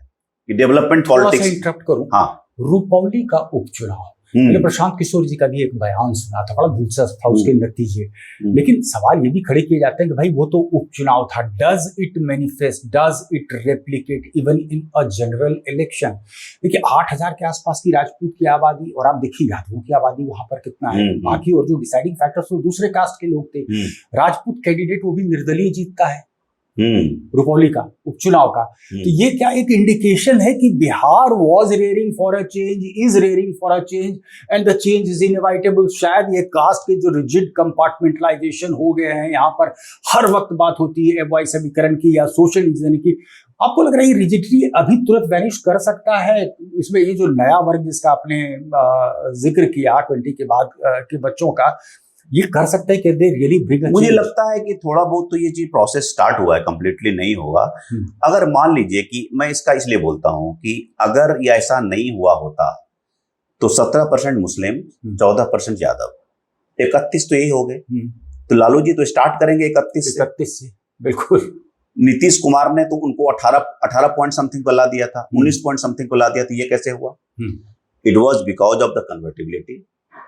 कि डेवलपमेंट पॉलिटिक्स। इंटरप्ट करूं, हाँ, रूपौली का उपचुनाव, मैंने प्रशांत किशोर जी का भी एक बयान सुना था, बड़ा दिलचस्प था उसके नतीजे। लेकिन सवाल ये भी खड़े किए जाते हैं कि भाई वो तो उपचुनाव था, does it manifest, does it replicate even in a general election? देखिए 8000 के आसपास की राजपूत की आबादी, और आप देखिए यादवों की आबादी वहां पर कितना है, बाकी और जो डिसाइडिंग फैक्टर्स वो दूसरे कास्ट के लोग थे। राजपूत कैंडिडेट वो भी निर्दलीय जीतता है रुपौली का उपचुनाव का। तो ये क्या एक इंडिकेशन है कि Bihar was rearing for a change, is rearing for a change, and the change is inevitable? शायद ये कास्ट के जो रिजिड कंपार्टमेंटलाइजेशन हो गए हैं, यहाँ पर हर वक्त बात होती है एवॉइस समीकरण की या सोशल इंजीनियरिंग की, आपको लग रहा है ये रिजिडिटी अभी तुरंत वैनिश कर सकता है? इसमें ये जो नया वर्ग जिसका आपने जिक्र किया 20 के बाद के बच्चों का, ये कर सकते हैं कि दे रियली ब्रिंग? मुझे लगता है कि थोड़ा बहुत तो ये चीज प्रोसेस स्टार्ट हुआ है, कंप्लीटली नहीं होगा। अगर मान लीजिए कि मैं इसका इसलिए बोलता हूं कि अगर ये ऐसा नहीं हुआ होता तो 17% मुस्लिम, 14% यादव, 31 तो यही हो गए। तो लालू जी तो स्टार्ट करेंगे 31 से। बिल्कुल। नीतीश कुमार ने तो उनको 18 पॉइंट समथिंग को ला दिया था, 19 पॉइंट समथिंग को ला दिया था। ये कैसे हुआ? It was because of the convertibility,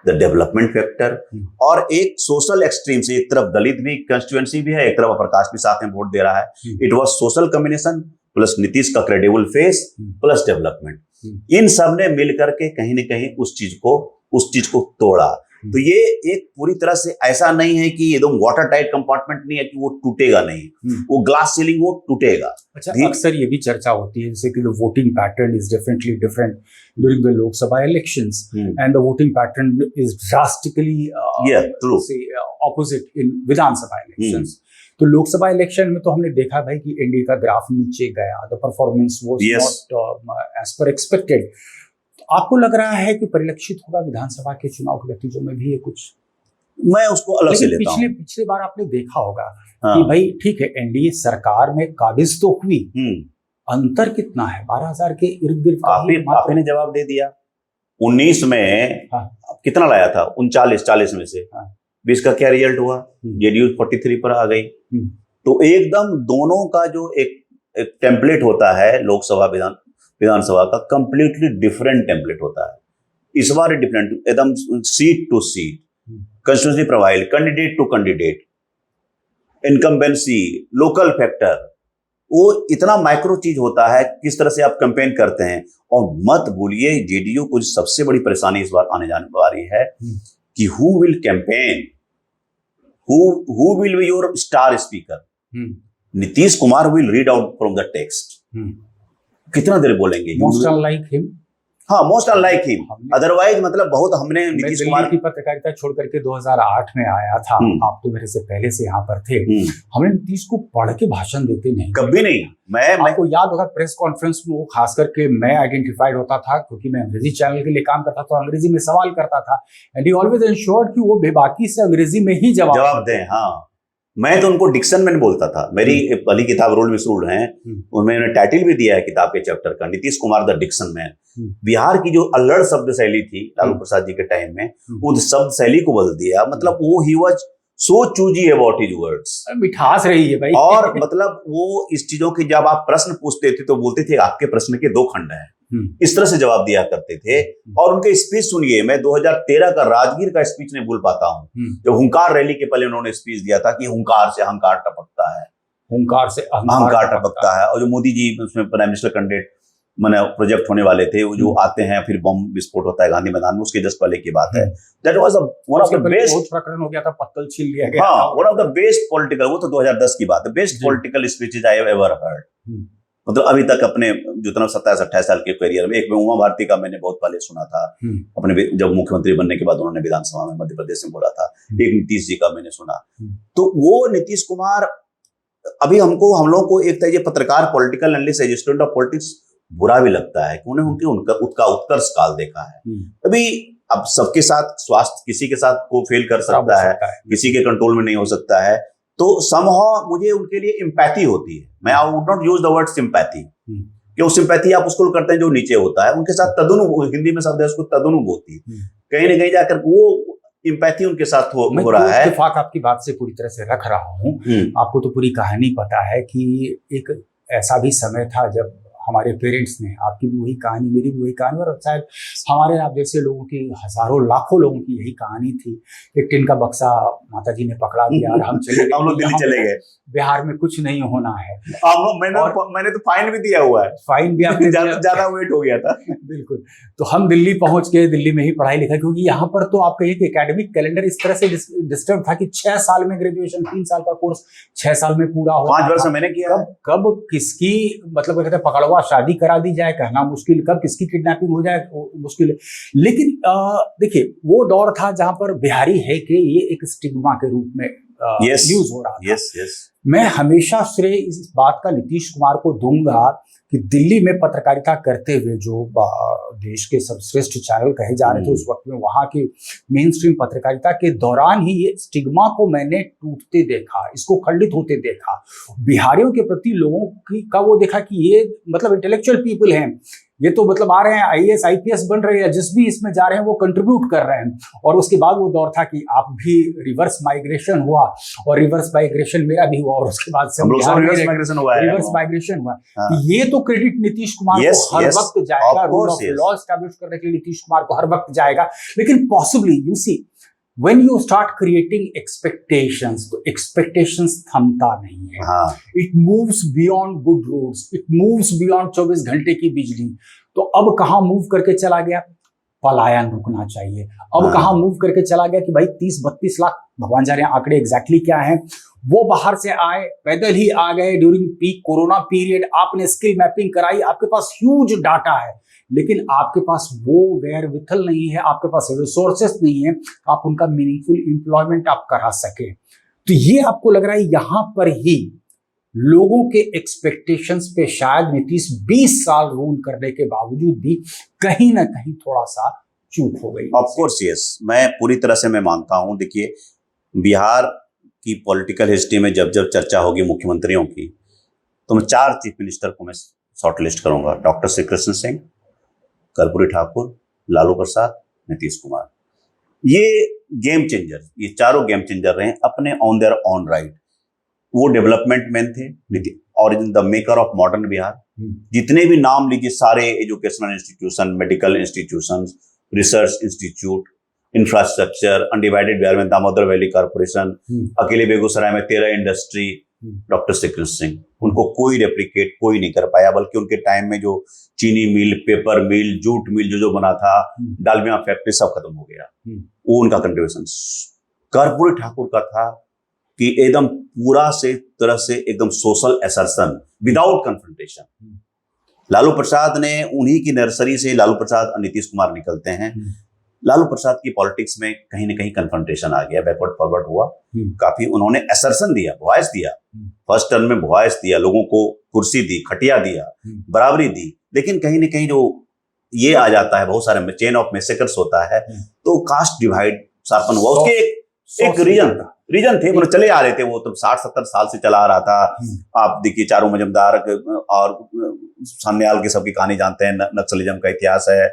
the development factor, और एक सोशल एक्सट्रीम से, एक तरफ दलित भी कंस्टिट्यूएंसी भी है, एक तरफ प्रकाश भी साथ में वोट दे रहा है। It was social combination plus Nitish का क्रेडिबल फेस प्लस डेवलपमेंट, इन सब ने मिलकर के कहीं न कहीं उस चीज को तोड़ा। तो ये एक पूरी तरह से ऐसा नहीं है कि एकदम वाटर टाइट कंपार्टमेंट नहीं है कि वो टूटेगा नहीं, वो ग्लास सीलिंग वो टूटेगा। अच्छा, अक्सर ये भी चर्चा होती है जैसे कि the voting pattern is differently different during the Lok Sabha elections and the voting pattern is drastically opposite in Vidhan Sabha elections. तो लोकसभा इलेक्शन में तो हमने देखा भाई कि एनडीए का ग्राफ नीचे गया, the performance was not as per expected. आपको लग रहा है कि परिलक्षित होगा विधानसभा के चुनाव के नतीजों में भी ये कुछ? मैं उसको अलग से लेता हूं। पिछले बार आपने देखा होगा कि भाई ठीक है, एनडीए सरकार में काबिज तो हुई, अंतर कितना है, 12,000 के इर्द गिर्द। आपने जवाब दे दिया। 19 में कितना लाया था? 39 में से 20 का क्या रिजल्ट हुआ? जेडीयू 43 पर आ गई। तो एकदम दोनों का जो एक टेम्पलेट होता है लोकसभा विधानसभा का, कंप्लीटली डिफरेंट टेम्पलेट होता है। इस बार डिफरेंट, एकदम seat to seat, constituency profile, candidate to candidate, incumbency, local factor, वो इतना माइक्रो चीज होता है किस तरह से आप कैंपेन करते हैं। और मत भूलिए जेडीयू को सबसे बड़ी परेशानी इस बार आने जाने वाली है कि who will campaign, who will be your star speaker. Nitish Kumar will read out from the text. कितना देर बोलेंगे? Most unlike him. हाँ, मोस्ट अनलाइक हिम। अदरवाइज मतलब बहुत हमने नीतीश कुमार की पत्रकारिता छोड़ करके 2008 में आया था, आप तो मेरे से पहले से यहाँ पर थे। हमने नीतीश को पढ़ के भाषण देते नहीं, कभी नहीं। आपको याद होगा प्रेस कॉन्फ्रेंस में वो खास करके मैं आइडेंटिफाइड होता था क्योंकि मैं अंग्रेजी चैनल के लिए काम करता था, तो अंग्रेजी में सवाल करता था एंड ही ऑलवेज एंश्योर्ड कि वो बेबाकी से अंग्रेजी में ही जवाब दें। हाँ, मैं तो उनको डिक्शन में बोलता था। मेरी पहली किताब रोल मिसरूल्ड है, उनमें मैंने टाइटल भी दिया है किताब के चैप्टर का, Nitish Kumar the diction man. Bihar की जो अल्लड़ शब्द शैली थी लालू प्रसाद जी के टाइम में, उस शब्द शैली को बदल दिया। मतलब वो he was so choosy about his words, मिठास रही है भाई। और मतलब वो इस चीजों की जब आप प्रश्न पूछते थे तो बोलते थे आपके प्रश्न के 2 खंड हैं, इस तरह से जवाब दिया करते थे। और उनके स्पीच सुनिए, मैं 2013 का राजगीर का स्पीच नहीं भूल पाता हूं, जब हुंकार रैली के पहले उन्होंने स्पीच दिया था कि हुंकार से अहंकार टपकता है, हुंकार से अहंकार टपकता है। और जो मोदी जी उसमें प्राइम मिनिस्टर कैंडिडेट मैंने प्रोजेक्ट होने वाले थे, वो जो आते हैं फिर बम विस्फोट होता है गांधी मैदान में, उसके जस्ट पहले की बात है। That was one of the best प्रकरण हो गया था, पत्तल छीन लिया गया। हाँ, one of the best political, वो तो 2010 की बात है, best political speeches I have ever heard. मतलब अभी तक अपने जितना 27-28 साल के करियर में, एक में उमा भारती का मैंने बहुत पहले सुना था, अपने जब मुख्यमंत्री बनने के बाद उन्होंने विधानसभा में मध्य प्रदेश में बोला था। एक नीतीश जी का मैंने सुना। तो वो नीतीश कुमार, अभी हम लोगों को एक तरह पत्रकार, political analyst, student of politics बुरा भी लगता है कि उन्हें उनका उत्कर्ष काल देखा है। अभी अब सबके साथ स्वास्थ्य, किसी के साथ को फेल कर सकता है, किसी के कंट्रोल में नहीं हो सकता है। तो समहाउ मुझे उनके लिए एम्पैथी होती है। मैं आई would not use the word sympathy, क्यों सिंपैथी आप उसको करते हैं जो नीचे होता है, उनके साथ तदनुभूति, हिंदी में शब्द है उसको तदनुभूति, कहीं ना कहीं जाकर वो एम्पैथी उनके साथ हो रहा है। इत्तेफाक आपकी बात से पूरी तरह से रख रहा हूँ। आपको तो पूरी कहानी पता है कि एक ऐसा भी समय था जब हमारे पेरेंट्स ने, आपकी भी वही कहानी, मेरी भी वही कहानी, और शायद हमारे आप जैसे लोगों की, हजारों लाखों लोगों की यही कहानी थी। एक टिन का बक्सा माताजी ने पकड़ा दिया और हम लोग दिल्ली चले गए, बिहार में कुछ नहीं होना है। मैंने तो फाइन भी दिया हुआ है, फाइन भी आपने ज्यादा वेट हो गया था। बिल्कुल। तो हम दिल्ली पहुंच गए, दिल्ली में ही पढ़ाई लिखा, क्योंकि यहाँ पर तो आप कहिए कि एकेडमिक कैलेंडर इस तरह से डिस्टर्ब था कि 6 साल में ग्रेजुएशन, 3 साल का कोर्स 6 साल में पूरा हो, 5 वर्ष मैंने किया। कब किसकी मतलब कहते हैं पकड़वा शादी करा दी जाए कहना मुश्किल, कब किसकी किडनैपिंग हो जाए मुश्किल। लेकिन देखिए वो दौर था जहां पर बिहारी है कि ये एक स्टिग्मा के रूप में यूज हो रहा था। मैं हमेशा श्रेय इस बात का नीतीश कुमार को दूंगा कि दिल्ली में पत्रकारिता करते हुए जो देश के सर्वश्रेष्ठ चैनल कहे जा रहे थे उस वक्त में, वहां की मेन स्ट्रीम पत्रकारिता के दौरान ही ये स्टिग्मा को मैंने टूटते देखा, इसको खंडित होते देखा। बिहारियों के प्रति लोगों का वो देखा कि ये मतलब इंटेलेक्चुअल पीपल हैं, ये तो मतलब आ रहे हैं आईएएस आईपीएस बन रहे हैं, जिस भी इसमें जा रहे हैं वो कंट्रीब्यूट कर रहे हैं। और उसके बाद वो दौर था कि आप भी रिवर्स माइग्रेशन हुआ, और रिवर्स माइग्रेशन मेरा भी हुआ, और उसके बाद से रिवर्स माइग्रेशन हुआ। ये तो क्रेडिट नीतीश कुमार को हर वक्त जाएगा, रूल ऑफ लॉ एस्टैब्लिश करने के लिए नीतीश कुमार को हर वक्त जाएगा। लेकिन possibly you see when you start creating expectations, तो expectations थमता नहीं है। It moves beyond good roads, it moves beyond 24 घंटे की बिजली। तो अब कहाँ मूव करके चला गया? पलायन रुकना चाहिए। अब हाँ। कहाँ मूव करके चला गया कि भाई 30-32 लाख, भगवान जाने आंकड़े एग्जैक्टली क्या हैं, वो बाहर से आए, पैदल ही आ गए ड्यूरिंग पीक कोरोना पीरियड। आपने स्किल मैपिंग कराई, आपके पास ह्यूज डाटा है, लेकिन आपके पास वो वेयरविथल नहीं है, आपके पास रिसोर्सेस नहीं है, आप उनका मीनिंगफुल एम्प्लॉयमेंट आप करा सके। तो ये आपको लग रहा है यहां पर ही लोगों के एक्सपेक्टेशंस पे शायद नीतीश 20 साल रूल करने के बावजूद भी कहीं ना कहीं थोड़ा सा चूक हो गई। ऑफ कोर्स यस, मैं पूरी तरह से मैं मानता हूं। देखिए, बिहार की पॉलिटिकल हिस्ट्री में जब जब चर्चा होगी मुख्यमंत्रियों की, तो मैं 4 चीफ मिनिस्टर को मैं शॉर्टलिस्ट करूंगा: डॉक्टर श्री कृष्ण सिंह, कर्पूरी ठाकुर, लालू प्रसाद, नीतीश कुमार। ये गेम चेंजर, ये चारों गेम चेंजर रहे अपने ऑन देयर ऑन राइट। वो डेवलपमेंट मैन थे और the maker of modern Bihar. जितने भी नाम लीजिए, सारे educational institution, medical institution, research institute, infrastructure, undivided Bihar में दामोदर वैली कॉर्पोरेशन, अकेले बेगूसराय में 13 इंडस्ट्री, डॉक्टर श्री कृष्ण सिंह। उनको कोई रेप्लिकेट कोई नहीं कर पाया, बल्कि उनके टाइम में जो चीनी मिल, पेपर मिल, जूट मिल जो बना था, डालमिया फैक्ट्री, सब खत्म हो गया। वो उनका कंट्रीब्यूशन। कर्पूरी ठाकुर का था कि एकदम पूरा से तरह से एकदम social assertion without confrontation. Lalu Prasad ने, उन्हीं की नर्सरी से लालू प्रसाद और नीतीश कुमार निकलते हैं। लालू प्रसाद की पॉलिटिक्स में कहीं ना कहीं कन्फ्रंटेशन आ गया, बैकवर्ड फॉरवर्ड हुआ काफी। उन्होंने असर्शन दिया, वॉइस दिया, फर्स्ट टर्म में वॉइस दिया, लोगों को कुर्सी दी, खटिया दिया, बराबरी दी। लेकिन कहीं ना कहीं जो ये आ जाता है, बहुत सारे चेन ऑफ मैसेकर्स होता है, तो कास्ट डिवाइड शार्पन हुआ। उसके एक रीजन थे, मतलब चले आ रहे थे वो तो 60-70 साल से चला आ रहा था। आप देखिए, चारों मजमदार और सान्याल की सबकी कहानी जानते हैं, नक्सलिज्म का इतिहास है।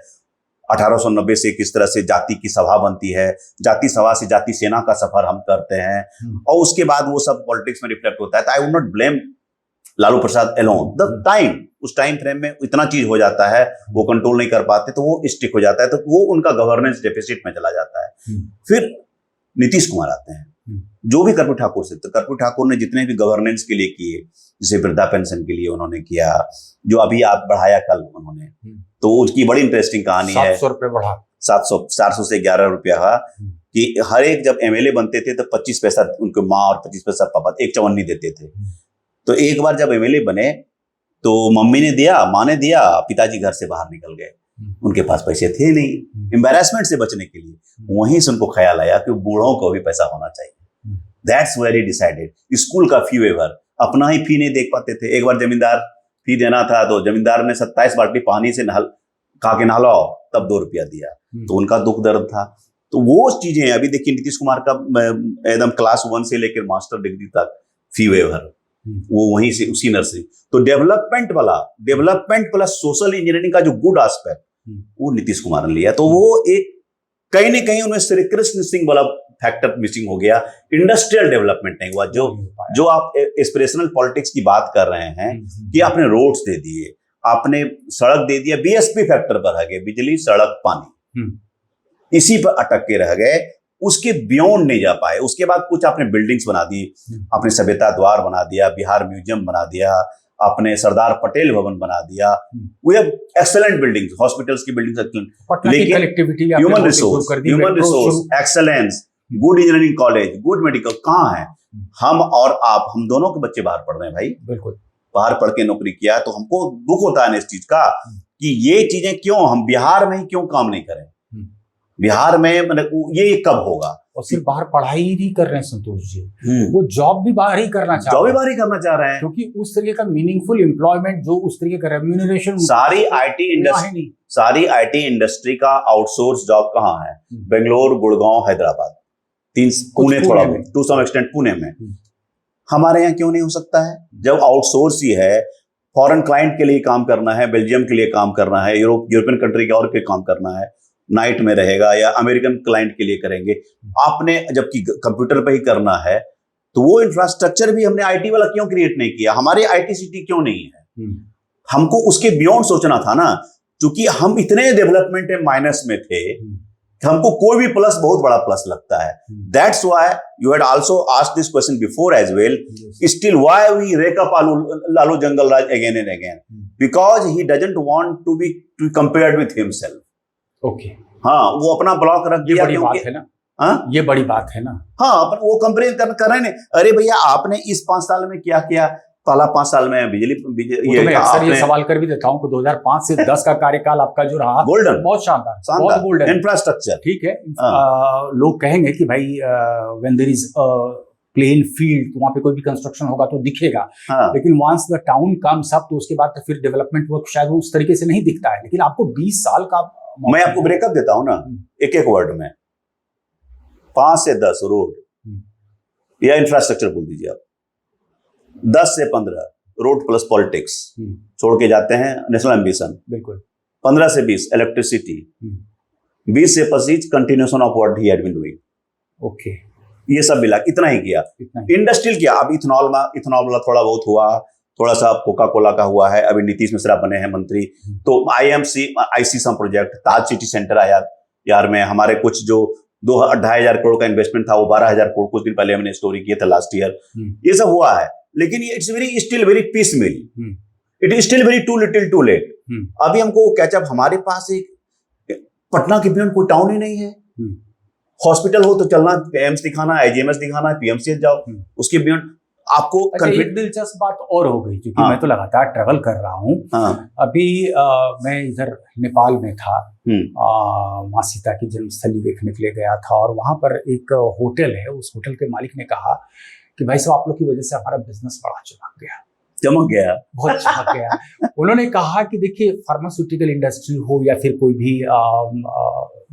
1890 से किस तरह से जाति की सभा बनती है, जाति सभा से जाति सेना का सफर हम करते हैं, और उसके बाद वो सब पॉलिटिक्स में रिफ्लेक्ट होता है। तो आई would not blame Lalu Prasad alone. The time, उस टाइम फ्रेम में इतना चीज हो जाता है, वो कंट्रोल नहीं कर पाते, तो वो स्टिक हो जाता है, तो वो उनका गवर्नेंस डेफिसिट में चला जाता है। फिर नीतीश कुमार आते हैं, जो भी कर्पूरी ठाकुर से, तो कर्पूरी ठाकुर ने जितने भी गवर्नेंस के लिए किए, जैसे वृद्धा पेंशन के लिए उन्होंने किया, जो अभी आप बढ़ाया कल उन्होंने, तो उसकी बड़ी इंटरेस्टिंग कहानी है। 700 रुपए बढ़ा, 400 से 11 रुपया, कि हर एक जब एमएलए बनते थे तो 25 पैसा उनके माँ और 25 पैसा पापा एक चवन्नी देते थे। तो एक बार जब एमएलए बने तो मम्मी ने दिया, माँ ने दिया, पिताजी घर से बाहर निकल गए, उनके पास पैसे थे नहीं, एम्बैरेसमेंट से बचने के लिए। वहीं से उनको ख्याल आया कि बूढ़ों को भी पैसा होना चाहिए। That's very decided. स्कूल का फी वेवर, अपना ही फी नहीं देख पाते थे। एक बार जमींदार फी देना था, तो जमींदार ने 27 बाल्टी पानी से कहा कि नहलाओ, तब 2 रुपया दिया। तो उनका दुख दर्द था। तो वो चीजें अभी देखिए, नीतीश कुमार का एकदम क्लास 1 से लेकर मास्टर डिग्री तक फी वेवर, वो वहीं से उसी नर्सरी। तो डेवलपमेंट वाला सोशल इंजीनियरिंग का जो गुड एस्पेक्ट, वो नीतीश कुमार ने लिया। तो वो एक कहीं ना कहीं उनमें श्री कृष्ण सिंह वाला फैक्टर मिसिंग हो गया। इंडस्ट्रियल डेवलपमेंट नहीं हुआ। जो आप एस्पिरेशनल पॉलिटिक्स की बात कर रहे हैं कि आपने रोड्स दे दिए, आपने सड़क दे दिया, बीएसपी फैक्टर पर रह गए, बिजली, सड़क, पानी, इसी पर अटक के रह गए, उसके बियॉन्ड नहीं जा पाए। उसके बाद कुछ आपने बिल्डिंग्स बना दी, आपने सभ्यता द्वार बना दिया, बिहार म्यूजियम बना दिया, आपने सरदार पटेल भवन बना दिया। We have excellent buildings, hospitals की बिल्डिंग्स एक्सेलेंट, लेकिन human resource excellence, good engineering college, good medical कहाँ है? हम और हम दोनों के बच्चे बाहर पढ़ रहे हैं भाई, बिल्कुल बाहर पढ़ के नौकरी किया। तो हमको दुख होता है इस चीज का कि ये चीजें क्यों हम बिहार में ही क्यों काम नहीं करें। बिहार में मतलब ये कब होगा? और सिर्फ बाहर पढ़ाई ही नहीं कर रहे हैं संतोष जी, वो जॉब भी बाहर ही करना चाह रहे हैं, क्योंकि उस तरीके का मीनिंगफुल एम्प्लॉयमेंट, जो उस तरीके का रेम्यूनरेशन, सारी आईटी इंडस्ट्री का आउटसोर्स जॉब कहाँ है? बेंगलोर, गुड़गांव, हैदराबाद, पुणे, थोड़ा टू सम एक्सटेंट पुणे में। हमारे यहाँ क्यों नहीं हो सकता है? जब आउटसोर्स ही है, फॉरेन क्लाइंट के लिए काम करना है, बेल्जियम के लिए काम करना है, यूरोपियन कंट्री के और के काम करना है, नाइट में रहेगा, या अमेरिकन क्लाइंट के लिए करेंगे। आपने जबकि कंप्यूटर पे ही करना है, तो वो इंफ्रास्ट्रक्चर भी हमने आईटी वाला क्यों क्रिएट नहीं किया? हमारे आईटी सिटी क्यों नहीं है? हमको उसके बियॉन्ड सोचना था ना, क्योंकि हम इतने डेवलपमेंट में माइनस में थे, हमको कोई भी प्लस बहुत बड़ा प्लस लगता है। That's why you had also asked this question before as well, still why we rake up Lalu jungle raj again and again, because he doesn't want to be compared with himself. Okay, हाँ, वो अपना block रख ये दिया बड़ी बात क्योंकि है ना, हाँ ये बड़ी बात है ना। हाँ, पर वो कंप्लेन कर रहे हैं, अरे भैया आपने इस 5 साल में क्या किया, पहला 5 साल में बिजली वो तो मैं अक्सर ये सवाल कर भी देता हूँ कि 2005 से 10 का कार्यकाल आपका जो रहा गोल्डन, बहुत शानदार, बहुत गोल्डन इंफ्रास्ट्रक्चर, ठीक है। लोग कहेंगे कि भाई when there is plain field तो वहां पे कोई भी कंस्ट्रक्शन होगा तो दिखेगा, लेकिन once the town comes up तो उसके बाद तो फिर डेवलपमेंट वर्क शायद उस तरीके से नहीं दिखता है। लेकिन आपको 20 साल का, मैं आपको ब्रेकअप देता हूँ ना एक एक वर्ड में, 5 से 10 रोड या इंफ्रास्ट्रक्चर बोल दीजिए आप, 10 से 15 रोड प्लस पॉलिटिक्स छोड़ के जाते हैं नेशनल एम्बिशन, बिल्कुल 15 से 20 इलेक्ट्रिसिटी, 20 से 25 continuation of what he had been doing, okay ये सब मिला इतना ही किया। इंडस्ट्रियल किया, अब इथेनॉल वाला थोड़ा बहुत हुआ, थोड़ा सा कोका कोला का हुआ है, अभी नीतीश मिश्रा बने हैं मंत्री, तो IC सम प्रोजेक्ट, ताज सिटी सेंटर आया यार में, हमारे कुछ जो 2-2.5 करोड़ का इन्वेस्टमेंट था वो 12,000 करोड़ कुछ दिन पहले हमने स्टोरी किया था लास्ट ईयर, ये सब हुआ है। लेकिन ये it's still very piecemeal, it is still very too little too late. अभी हमको कैचअप, हमारे पास एक पटना के बियॉन्ड कोई टाउन ही नहीं है, हॉस्पिटल हो तो चलना एम्स दिखाना, IGMS दिखाना, PMCH जाओ, उसके बियॉन्ड आपको। अच्छा, एक दिलचस्प बात और हो गई, क्योंकि मैं तो लगातार ट्रेवल कर रहा हूँ। अभी मैं इधर नेपाल में था, माँ सीता की जन्मस्थली देखने के लिए गया था, और वहां पर एक होटल है, उस होटल के मालिक ने कहा कि भाई साहब आप लोग की वजह से हमारा बिजनेस बड़ा चमक गया, बहुत चमक गया। उन्होंने कहा कि देखिए फार्मास्यूटिकल इंडस्ट्री हो या फिर कोई भी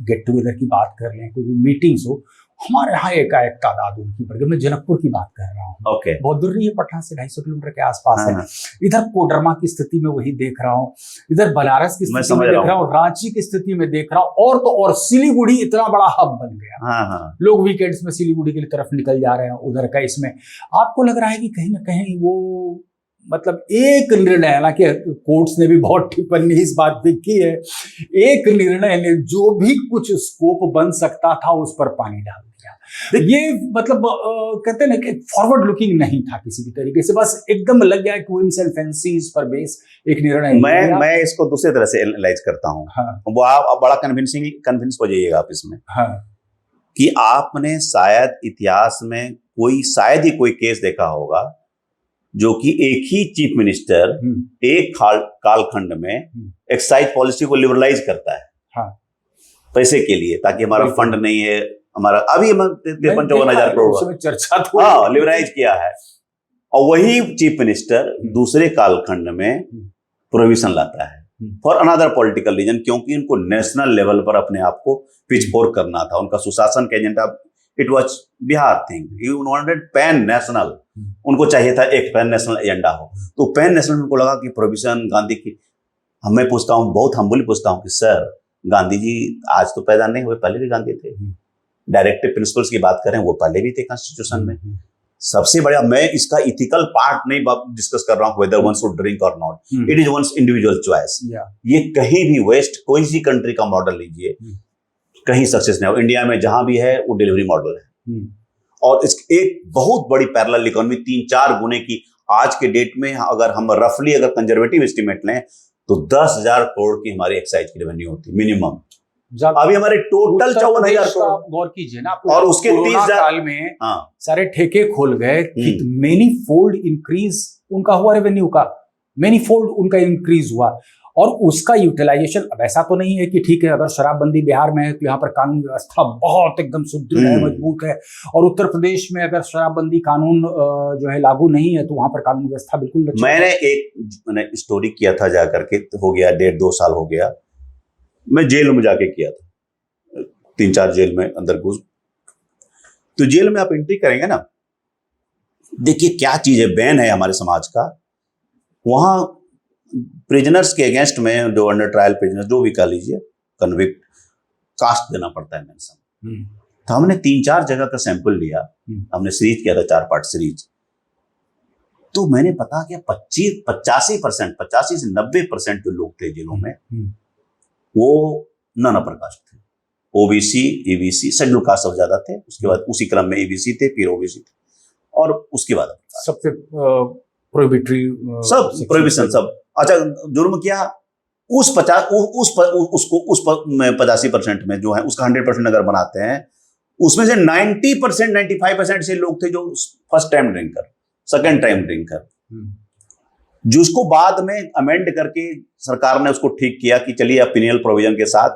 गेट टुगेदर की बात कर लें, कोई भी मीटिंग्स हो, हमारे यहाँ एकाएक तादाद उनकी बढ़ गई। मैं जनकपुर की बात कर रहा हूँ, बहुत दूर नहीं है, पटना से 250 किलोमीटर के आसपास है। इधर कोडरमा की स्थिति में वही देख रहा हूँ, इधर बनारस की स्थिति में देख रहा हूँ, रांची की स्थिति में देख रहा हूँ, और तो और सिलीगुड़ी इतना बड़ा हब बन गया। लोग वीकेंड्स में सिलीगुड़ी की तरफ निकल जा रहे हैं उधर का। इसमें आपको लग रहा है कि कहीं ना कहीं वो मतलब एक निर्णय, हालांकि कोर्ट्स ने भी बहुत टिप्पणी इस बात पे की है, एक निर्णय ने जो भी कुछ स्कोप बन सकता था उस पर पानी डाल दिया। ये मतलब कहते हैं ना कि फॉरवर्ड लुकिंग नहीं था किसी भी तरीके से, बस एकदम लग गया कि विम्स एंड फैंसीज पर बेस एक निर्णय। मैं इसको दूसरे तरह से एनालाइज करता हूँ। वो आप बड़ा कन्विंस हो जाइएगा आप इसमें, कि आपने शायद इतिहास में शायद ही कोई केस देखा होगा जो कि एक ही चीफ मिनिस्टर एक कालखंड में एक्साइज पॉलिसी को लिबरलाइज करता है, पैसे के लिए, ताकि हमारा फंड नहीं है, हमारा अभी 53-54 हजार करोड़ चर्चा लिबरलाइज किया है, और वही चीफ मिनिस्टर दूसरे कालखंड में प्रोविजन लाता है फॉर अनदर पॉलिटिकल रीजन, क्योंकि उनको नेशनल लेवल पर अपने आप को पिच फोर्क करना था। उनका सुशासन का agenda, it was Bihar thing, you wanted pan national, उनको चाहिए था एक पैन नेशनल एजेंडा हो। तो पैन नेशनल उनको लगा कि प्रोविजन गांधी की, मैं पूछता हूँ, बहुत हम्बली पूछता हूँ कि सर गांधी जी आज तो पैदा नहीं हुए, पहले भी गांधी थे। डायरेक्टिव प्रिंसिपल्स की बात करें, वो पहले भी थे कॉन्स्टिट्यूशन में। सबसे बड़ा, मैं इसका इथिकल पार्ट नहीं डिस्कस कर रहा हूँ, वेदर वन शुड ड्रिंक और not, it is one's individual choice. ये कहीं भी वेस्ट कोई सी कंट्री का मॉडल लीजिए, कहीं सक्सेस नहीं हो। इंडिया में जहां भी है वो डिलीवरी मॉडल है, और इस एक बहुत बड़ी पैरेलल इकोनॉमी 3-4 गुने की आज के डेट में, अगर हम रफली अगर कंजर्वेटिव एस्टिमेट लें तो 10,000 करोड़ की हमारी एक्साइज की रेवेन्यू होती मिनिमम। अभी हमारे टोटल 54,000 करोड़, गौर कीजिए ना, और उसके 30,000 साल में सारे ठेके खोल गए, मेनी फोल्ड इंक्रीज उनका हुआ, रेवेन्यू का मेनी फोल्ड उनका इंक्रीज हुआ, और उसका यूटिलाइजेशन। अब ऐसा तो नहीं है कि ठीक है अगर शराबबंदी बिहार में है तो यहाँ पर कानून व्यवस्था बहुत एकदम सुदृढ़ है, मजबूत है, और उत्तर प्रदेश में अगर शराबबंदी कानून जो है लागू नहीं है तो वहां पर कानून व्यवस्था बिल्कुल। मैंने स्टोरी किया था जाकर के, हो गया 1.5-2 साल हो गया, मैं जेल में जाके किया था, 3-4 जेल में अंदर घुस। तो जेल में आप एंट्री करेंगे ना, देखिए क्या चीज है, बैन है हमारे समाज का। वहां प्रिजनर्स के अगेंस्ट में, जो अंडर ट्रायल प्रिजनर्स, जो भी कह लीजिए, कन्विक्ट, कास्ट देना पड़ता है मेंशन। तो हमने 3-4 जगह का सैंपल लिया, हमने सीरीज किया था, 4 पार्ट सीरीज। तो मैंने पता किया 85% से 90% जो लोग थे जेलों में, वो नन अपर कास्ट थे, ओबीसी, ईबीसी, शेड्यूल कास्ट सब ज्यादा थे, उसके बाद उसी क्रम में ईबीसी थे, फिर ओबीसी थे, और उसके बाद सबसे प्रोहिबिटरी सब प्रोहिबिशन सब। अच्छा, जुर्म किया उस 85% में जो है उसका 100% अगर बनाते हैं, उसमें से 90%, 95% से लोग थे जो first time drinker, second time drinker, जिसको बाद में अमेंड करके सरकार ने उसको ठीक किया कि चलिए अब पिनियल प्रोविजन के साथ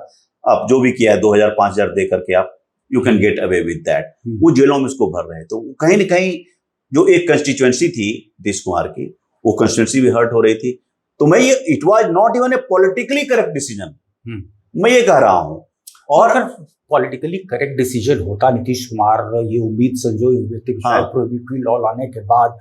आप जो भी किया है 2000-5000 दे करके आप you can get away with that. वो जेलों में उसको भर रहे हैं। तो कहीं ना कहीं जो एक कंस्टिट्यूएंसी थी नीतीश कुमार की, वो कंस्टिट्यूएंसी भी हर्ट हो रही थी। तो मैं ये it was not even a politically correct decision, मैं ये कह रहा हूं। और अगर पॉलिटिकली करेक्ट डिसीजन होता, नीतीश कुमार ये उम्मीद संजोए हुए थे कि शायद प्रोहिबिटरी लॉ लाने के बाद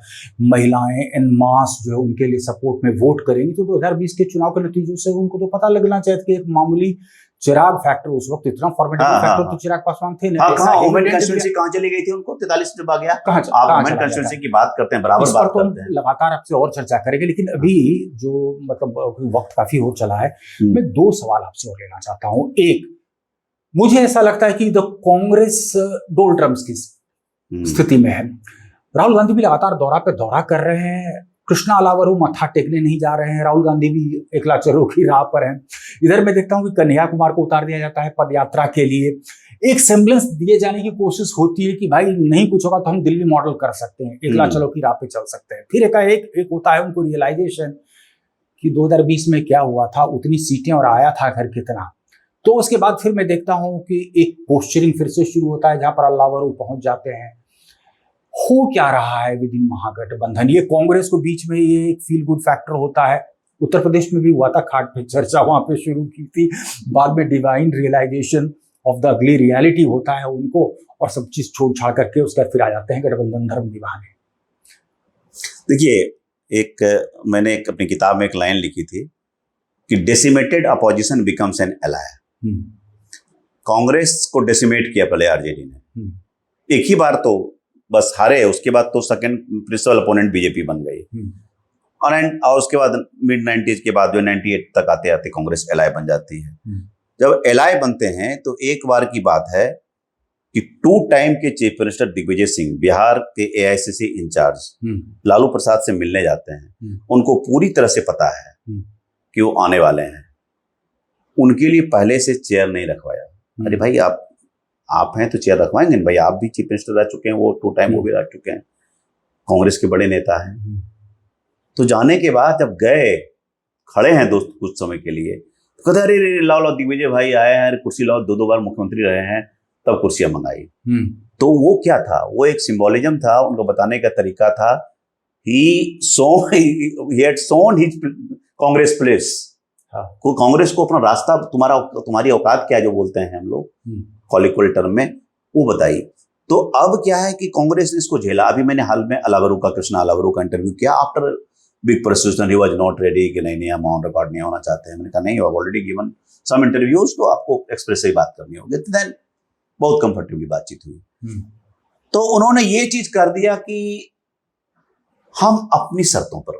महिलाएं इन मास जो है उनके लिए सपोर्ट में वोट करेंगी, तो 2020 के चुनाव के नतीजों से उनको तो पता लगना चाहिए कि एक मामूली चिराग फैक्टर, उस वक्त इतना फॉर्मेटिव फैक्टर तो चिराग पासवान थे नहीं। वुमेन कंस्टिट्यूएंसी कहां चली गई थी उनको 43 जब आ गया। आप वुमेन कंस्टिट्यूएंसी की बात करते हैं, बराबर बात करते हैं, लगातार आपसे और चर्चा करेंगे, लेकिन अभी जो मतलब वक्त काफी हो चला है, मैं 2 सवाल आपसे और लेना चाहता हूं। एक, मुझे ऐसा लगता है कि द कांग्रेस डोल्ड्रम्स की स्थिति में है। राहुल गांधी भी लगातार दौरा पे दौरा कर रहे हैं, कृष्णा अलावरू मत्था टेकने नहीं जा रहे हैं, राहुल गांधी भी एकला चलो की राह पर हैं। इधर मैं देखता हूं कि कन्हैया कुमार को उतार दिया जाता है पदयात्रा के लिए। एक सेम्बलेंस दिए जाने की कोशिश होती है कि भाई नहीं कुछ होगा तो हम दिल्ली मॉडल कर सकते हैं, एकला चलो की राह पे चल सकते हैं। फिर एक होता है उनको रियलाइजेशन कि 2020 में क्या हुआ था, उतनी सीटें और आया था घर कितना। तो उसके बाद फिर मैं देखता हूं कि एक पोस्चरिंग फिर से शुरू होता है जहां पर अलावरू पहुंच जाते हैं। हो क्या रहा है विद इन महागठबंधन? ये कांग्रेस को बीच में ये एक फील गुड फैक्टर होता है। उत्तर प्रदेश में भी हुआ था, खाट पे चर्चा वहां पे शुरू की थी, बाद में divine realisation of the ugly reality होता है उनको, और सब चीज छोड़ छाड़ करके उसका फिर आ जाते हैं गठबंधन धर्म निभाने। देखिए, मैंने अपनी किताब में एक लाइन लिखी थी कि decimated opposition becomes an ally. Congress को डेसिमेट किया पहले आरजेडी ने, एक ही बार तो बस हारे, उसके बाद तो सेकंड प्रिंसिपल अपोनेंट बीजेपी बन गई। और उसके बाद मिड 90s के बाद जो 98 तक आते आते कांग्रेस एलाय बन जाती है। जब एलाय बनते हैं तो एक बार की बात है कि 2 टाइम के चीफ मिनिस्टर दिग्विजय सिंह बिहार के एआईसीसी इंचार्ज लालू प्रसाद से मिलने जाते हैं। उनको पूरी तरह से पता है कि वो आने वाले हैं, उनके लिए पहले से चेयर नहीं रखवाया। अरे भाई आप हैं तो चेयर रखवाएंगे भाई, आप भी चीफ मिनिस्टर रह चुके हैं, वो 2 टाइम वो भी रह चुके हैं, कांग्रेस के बड़े नेता हैं। तो जाने के बाद जब गए, खड़े हैं दोस्त कुछ समय के लिए, तो कहते अरे लाओ दिग्विजय भाई आए हैं, कुर्सी लाओ, 2 बार मुख्यमंत्री रहे हैं, तब कुर्सियां मंगाई। तो वो क्या था, वो एक सिंबोलिज्म था, उनको बताने का तरीका था। he had shown his Congress place. Congress को अपना रास्ता, तुम्हारी औकात क्या है जो बोलते हैं हम लोग कॉलिक्वल टर्म में, वो बताई। तो अब क्या है कि कांग्रेस ने इसको झेला। अभी मैंने हाल में कृष्णा अलावरू का इंटरव्यू किया after big procession, he was not ready कि नहीं हम ऑन रिकॉर्ड नहीं होना चाहते हैं। मैंने कहा नहीं, you have already given some interviews, तो आपको एक्सप्रेस से ही बात करनी होगी। देन बहुत कंफर्टेबली बातचीत हुई। तो उन्होंने ये चीज कर दिया कि हम अपनी शर्तों पर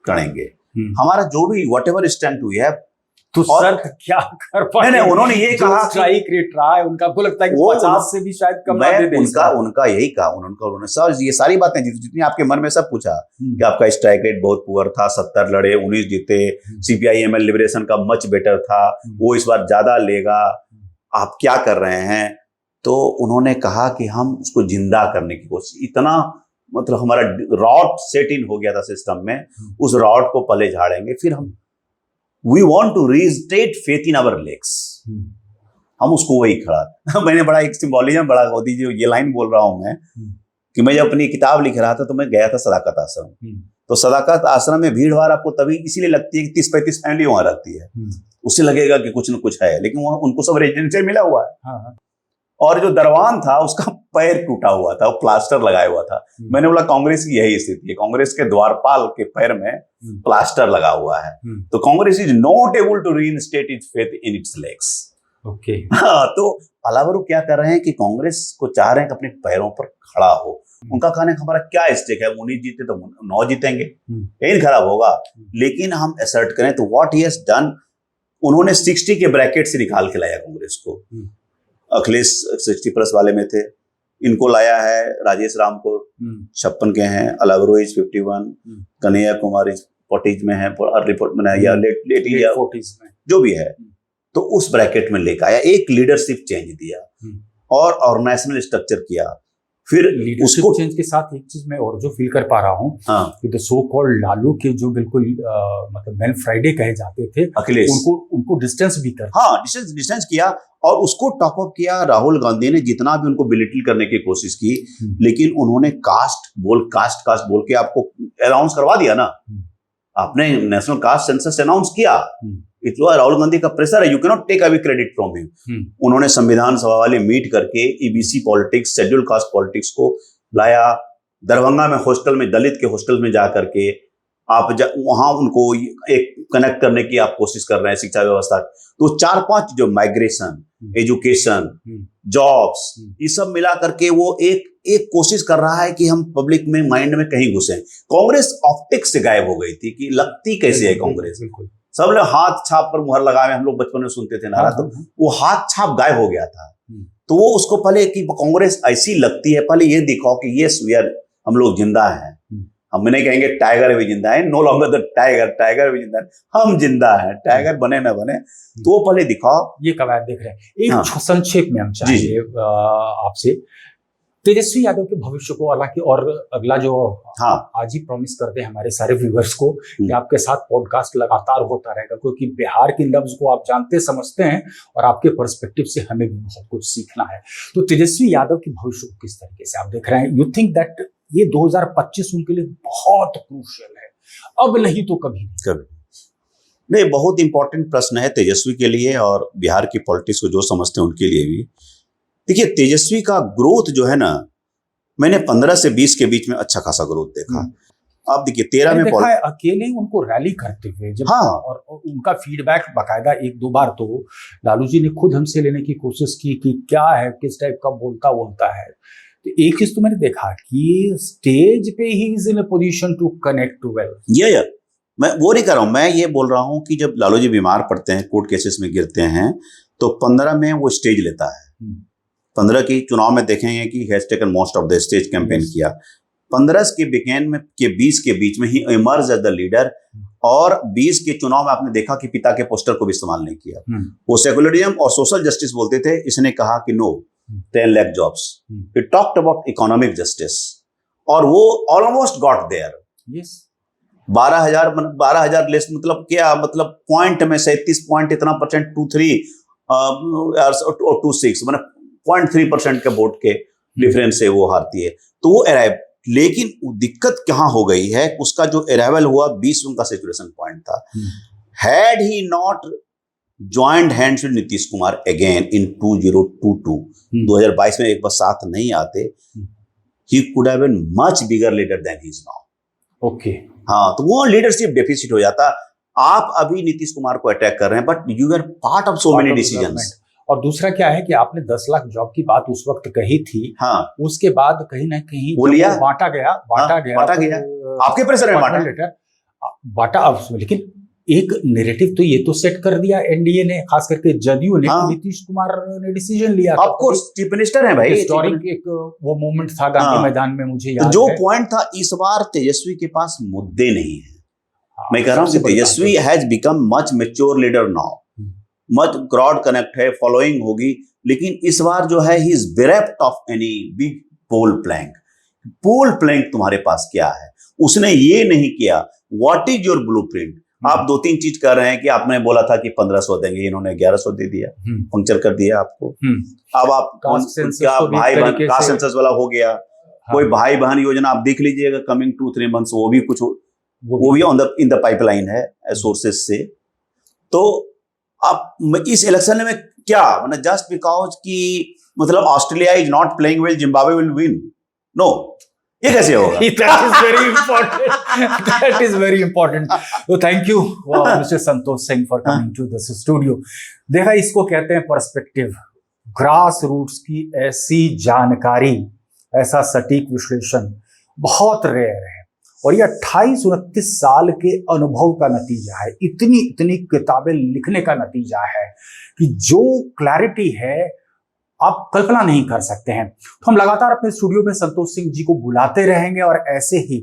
करेंगे, हमारा जो भी वट एवर स्टैंड हुई है। तो शर्त क्या कर पाए? नहीं, उन्होंने ये कहा स्ट्राइक रेट रहा है उनका, को लगता है कि 50 से भी शायद कम ना दे दें। उनका यही कहा, उन्होंने सर ये सारी बातें जितनी आपके मन में सब पूछा कि आपका स्ट्राइक रेट बहुत पुअर था, 70 लड़े 19 जीते, CPI-ML लिबरेशन का मच बेटर था, वो इस बार ज्यादा लेगा, आप क्या कर रहे हैं? तो उन्होंने कहा कि हम उसको जिंदा करने की कोशिश, इतना मतलब हमारा रॉट सेट इन हो गया था सिस्टम में, उस रॉट को पहले झाड़ेंगे, फिर हम we want to restate faith in our legs. हम उसको वही खड़ा मैंने बड़ा एक सिंबोलिज्म बड़ा होती, जो ये लाइन बोल रहा हूं मैं कि मैं जब अपनी किताब लिख रहा था तो मैं गया था सदाकत आश्रम। तो सदाकत आश्रम में भीड़ भाड़ आपको तभी इसीलिए लगती है कि 30-35 फैमिली वहां रहती है, उससे लगेगा कि कुछ न कुछ है, लेकिन वहां उनको सब रेजिडेंशियल मिला हुआ है। और जो दरवान था उसका पैर टूटा हुआ था, वो प्लास्टर लगाया हुआ था। मैंने बोला कांग्रेस की यही स्थिति है, कांग्रेस के द्वारपाल के पैर में प्लास्टर लगा हुआ है। तो Congress is not able to reinstate its faith in its legs. Okay. हाँ, तो अलावरू क्या कर रहे हैं कि कांग्रेस को चाह रहे हैं कि अपने पैरों पर खड़ा हो। उनका कहना है हमारा क्या स्टेक है, 19 जीते तो 9 जीतेंगे, यही खराब होगा, लेकिन हम असर्ट करें। तो व्हाट ही हैज डन, उन्होंने 60 के ब्रैकेट से निकाल के लाया कांग्रेस को। अखिलेश 60+ वाले में थे, इनको लाया है राजेश राम को 56 के हैं, Allavaru is 51, Kanhaiya Kumar is 40s में है, रिपोर्ट में है, या लेट या 40s में जो भी है, तो उस ब्रैकेट में लेकर आया, एक लीडरशिप चेंज दिया और ऑर्गेनाइजेशनल स्ट्रक्चर किया। फिर लीडरशिप उसको चेंज के साथ एक चीज मैं और जो फील कर पा रहा हूँ कि द सो कॉल्ड लालू के जो बिल्कुल मतलब मैन फ्राइडे कहे जाते थे, अखिलेश, उनको डिस्टेंस भी कर, हाँ डिस्टेंस किया और उसको टॉप अप किया। राहुल गांधी ने जितना भी उनको बिलिटिल करने की कोशिश की, लेकिन उन्होंने कास्ट बोल के आपको अनाउंस करवा दिया ना, आपने नेशनल कास्ट सेंसस अनाउंस किया। इतना राहुल गांधी का प्रेशर है, you can not take away credit from him. उन्होंने संविधान सभा वाले मीट करके EBC politics, schedule caste politics को लाया। दरभंगा में हॉस्टल में, दलित के हॉस्टल में जा करके आप वहां उनको एक कनेक्ट करने की आप कोशिश कर रहे हैं, शिक्षा व्यवस्था। तो 4-5 जो माइग्रेशन, एजुकेशन, जॉब्स, ये सब मिला करके वो एक कोशिश कर रहा है कि हम पब्लिक में माइंड में कहीं घुसे। कांग्रेस ऑप्टिक्स से गायब हो गई थी कि लगती कैसे है कांग्रेस। सब लोग हाथ छाप पर मुहर लगाए, हम लोग बचपन में सुनते थे नारा, तो वो हाथ छाप गायब हो गया था। तो वो उसको पहले कि कांग्रेस ऐसी लगती है, पहले ये दिखाओ कि यस वी आर, हम लोग जिंदा हैं। हम नहीं कहेंगे टाइगर भी जिंदा है, नो लॉन्गर द टाइगर भी जिंदा है, हम जिंदा है, टाइगर बने ना बने, तो वो पहले दिखाओ। ये कवायद देख रहे हैं। एक संक्षेप में हम चाहिए आपसे तेजस्वी यादव के भविष्य को, हालांकि और अगला जो आज ही प्रॉमिस करते हैं हमारे सारे व्यूअर्स को कि आपके साथ पॉडकास्ट लगातार होता रहेगा, क्योंकि बिहार की लफ्ज को आप जानते समझते हैं और आपके पर्सपेक्टिव से हमें भी बहुत कुछ सीखना है। तो तेजस्वी यादव के भविष्य को किस तरीके से आप देख रहे हैं? यू थिंक दैट ये 2025 उनके लिए बहुत क्रूशियल है, अब नहीं तो कभी नहीं। बहुत इंपॉर्टेंट प्रश्न है तेजस्वी के लिए और बिहार की पॉलिटिक्स को जो समझते हैं उनके लिए भी। देखिए, तेजस्वी का ग्रोथ जो है ना, मैंने 15 से 20 के बीच में अच्छा खासा ग्रोथ देखा। अब देखिए 13 में देखा है अकेले उनको रैली करते हुए जब, और उनका फीडबैक बाकायदा 1-2 बार तो लालू जी ने खुद हमसे लेने की कोशिश की कि क्या है, किस टाइप का बोलता है। तो एक चीज तो मैंने देखा कि स्टेज पे he is in a position to connect well. मैं वो नहीं कर रहा हूं, मैं ये बोल रहा हूं कि जब लालू जी बीमार पड़ते हैं, कोर्ट केसेस में गिरते हैं, तो 15 में वो स्टेज लेता है। 15 की चुनाव में देखेंगे कि has taken most of the stage campaign किया। 15 के बिगेन में के 20 के बीच में ही इमर्ज एज द लीडर, और 20 के चुनाव में आपने देखा कि पिता के पोस्टर को भी इस्तेमाल नहीं किया। वो सेकुलरिज्म और सोशल जस्टिस बोलते थे, इसने कहा कि no 10 lakh jobs. It talked about economic justice और वो ऑलमोस्ट गॉट देयर। 12,000 लेस मतलब क्या, मतलब पॉइंट में 37 पॉइंट इतना परसेंट 23 और 26 मतलब 0.3% के वोट के डिफरेंस से वो हारती है। तो वो अराइव, लेकिन दिक्कत कहां हो गई है, उसका जो अराइवल हुआ 20 उनका सैचुरेशन पॉइंट था। Had he not joined hands with Nitish Kumar again in 2022 में एक बार साथ नहीं आते, he could have been much bigger leader than he is now. Okay, हाँ, तो वो लीडरशिप डेफिसिट हो जाता। आप अभी नीतीश कुमार को अटैक कर रहे हैं, but you are part of so many decisions. और दूसरा क्या है कि आपने 10 लाख जॉब की बात उस वक्त कही थी, उसके बाद कहीं ना कहीं बांटा गया आपके प्रेशर में बांटा। लेकिन एक नैरेटिव तो ये तो सेट कर दिया एनडीए ने, खास करके जदयू ने, नीतीश कुमार ने डिसीजन लिया। ऑफ कोर्स चीफ मिनिस्टर है भाई, हिस्टोरिक एक वो मोमेंट था गांधी मैदान में, मुझे याद है। जो पॉइंट था, इस बार तेजस्वी के पास मुद्दे नहीं है। मैं कह रहा हूं कि Tejashwi has become much mature leader now, much broad connect है, फॉलोइंग होगी, लेकिन इस बार जो है he is bereft of any big poll plank. Poll plank तुम्हारे पास क्या है, उसने ये नहीं किया। What is your blueprint? आप 2-3 चीज कर रहे हैं कि आपने बोला था कि 1500 देंगे, इन्होंने 1100 दे दिया, पंक्चर कर दिया आपको। अब आप क्या भाई बहन का सेंसस वाला हो गया, कोई भाई बहन योजना आप देख लीजिएगा कमिंग 2-3 मंथ्स, वो भी कुछ वो भी इन द पाइपलाइन है सोर्सेस से। तो अब इस इलेक्शन में क्या मतलब जस्ट बिकॉज कि मतलब Australia is not playing well, Zimbabwe will win, no, ये कैसे होगा? That is very important. So thank you, Mr. Santosh Singh for coming to this studio. देखा, इसको कहते हैं पर्सपेक्टिव, ग्रास रूट्स की ऐसी जानकारी, ऐसा सटीक विश्लेषण बहुत रेयर है, और ये 28-29 साल के अनुभव का नतीजा है, इतनी किताबें लिखने का नतीजा है कि जो क्लैरिटी है आप कल्पना नहीं कर सकते हैं। तो हम लगातार अपने स्टूडियो में संतोष सिंह जी को बुलाते रहेंगे और ऐसे ही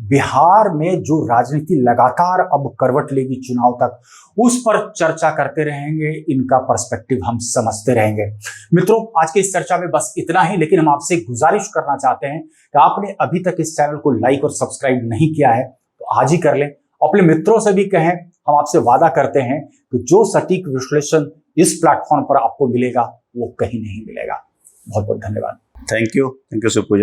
बिहार में जो राजनीति लगातार अब करवट लेगी चुनाव तक, उस पर चर्चा करते रहेंगे, इनका पर्सपेक्टिव हम समझते रहेंगे। मित्रों, आज की इस चर्चा में बस इतना ही, लेकिन हम आपसे गुजारिश करना चाहते हैं कि आपने अभी तक इस चैनल को लाइक और सब्सक्राइब नहीं किया है तो आज ही कर लें। अपने मित्रों से भी कहें। हम आपसे वादा करते हैं कि जो सटीक विश्लेषण इस प्लेटफॉर्म पर आपको मिलेगा वो कहीं नहीं मिलेगा। बहुत बहुत धन्यवाद। Thank you Shivpujan.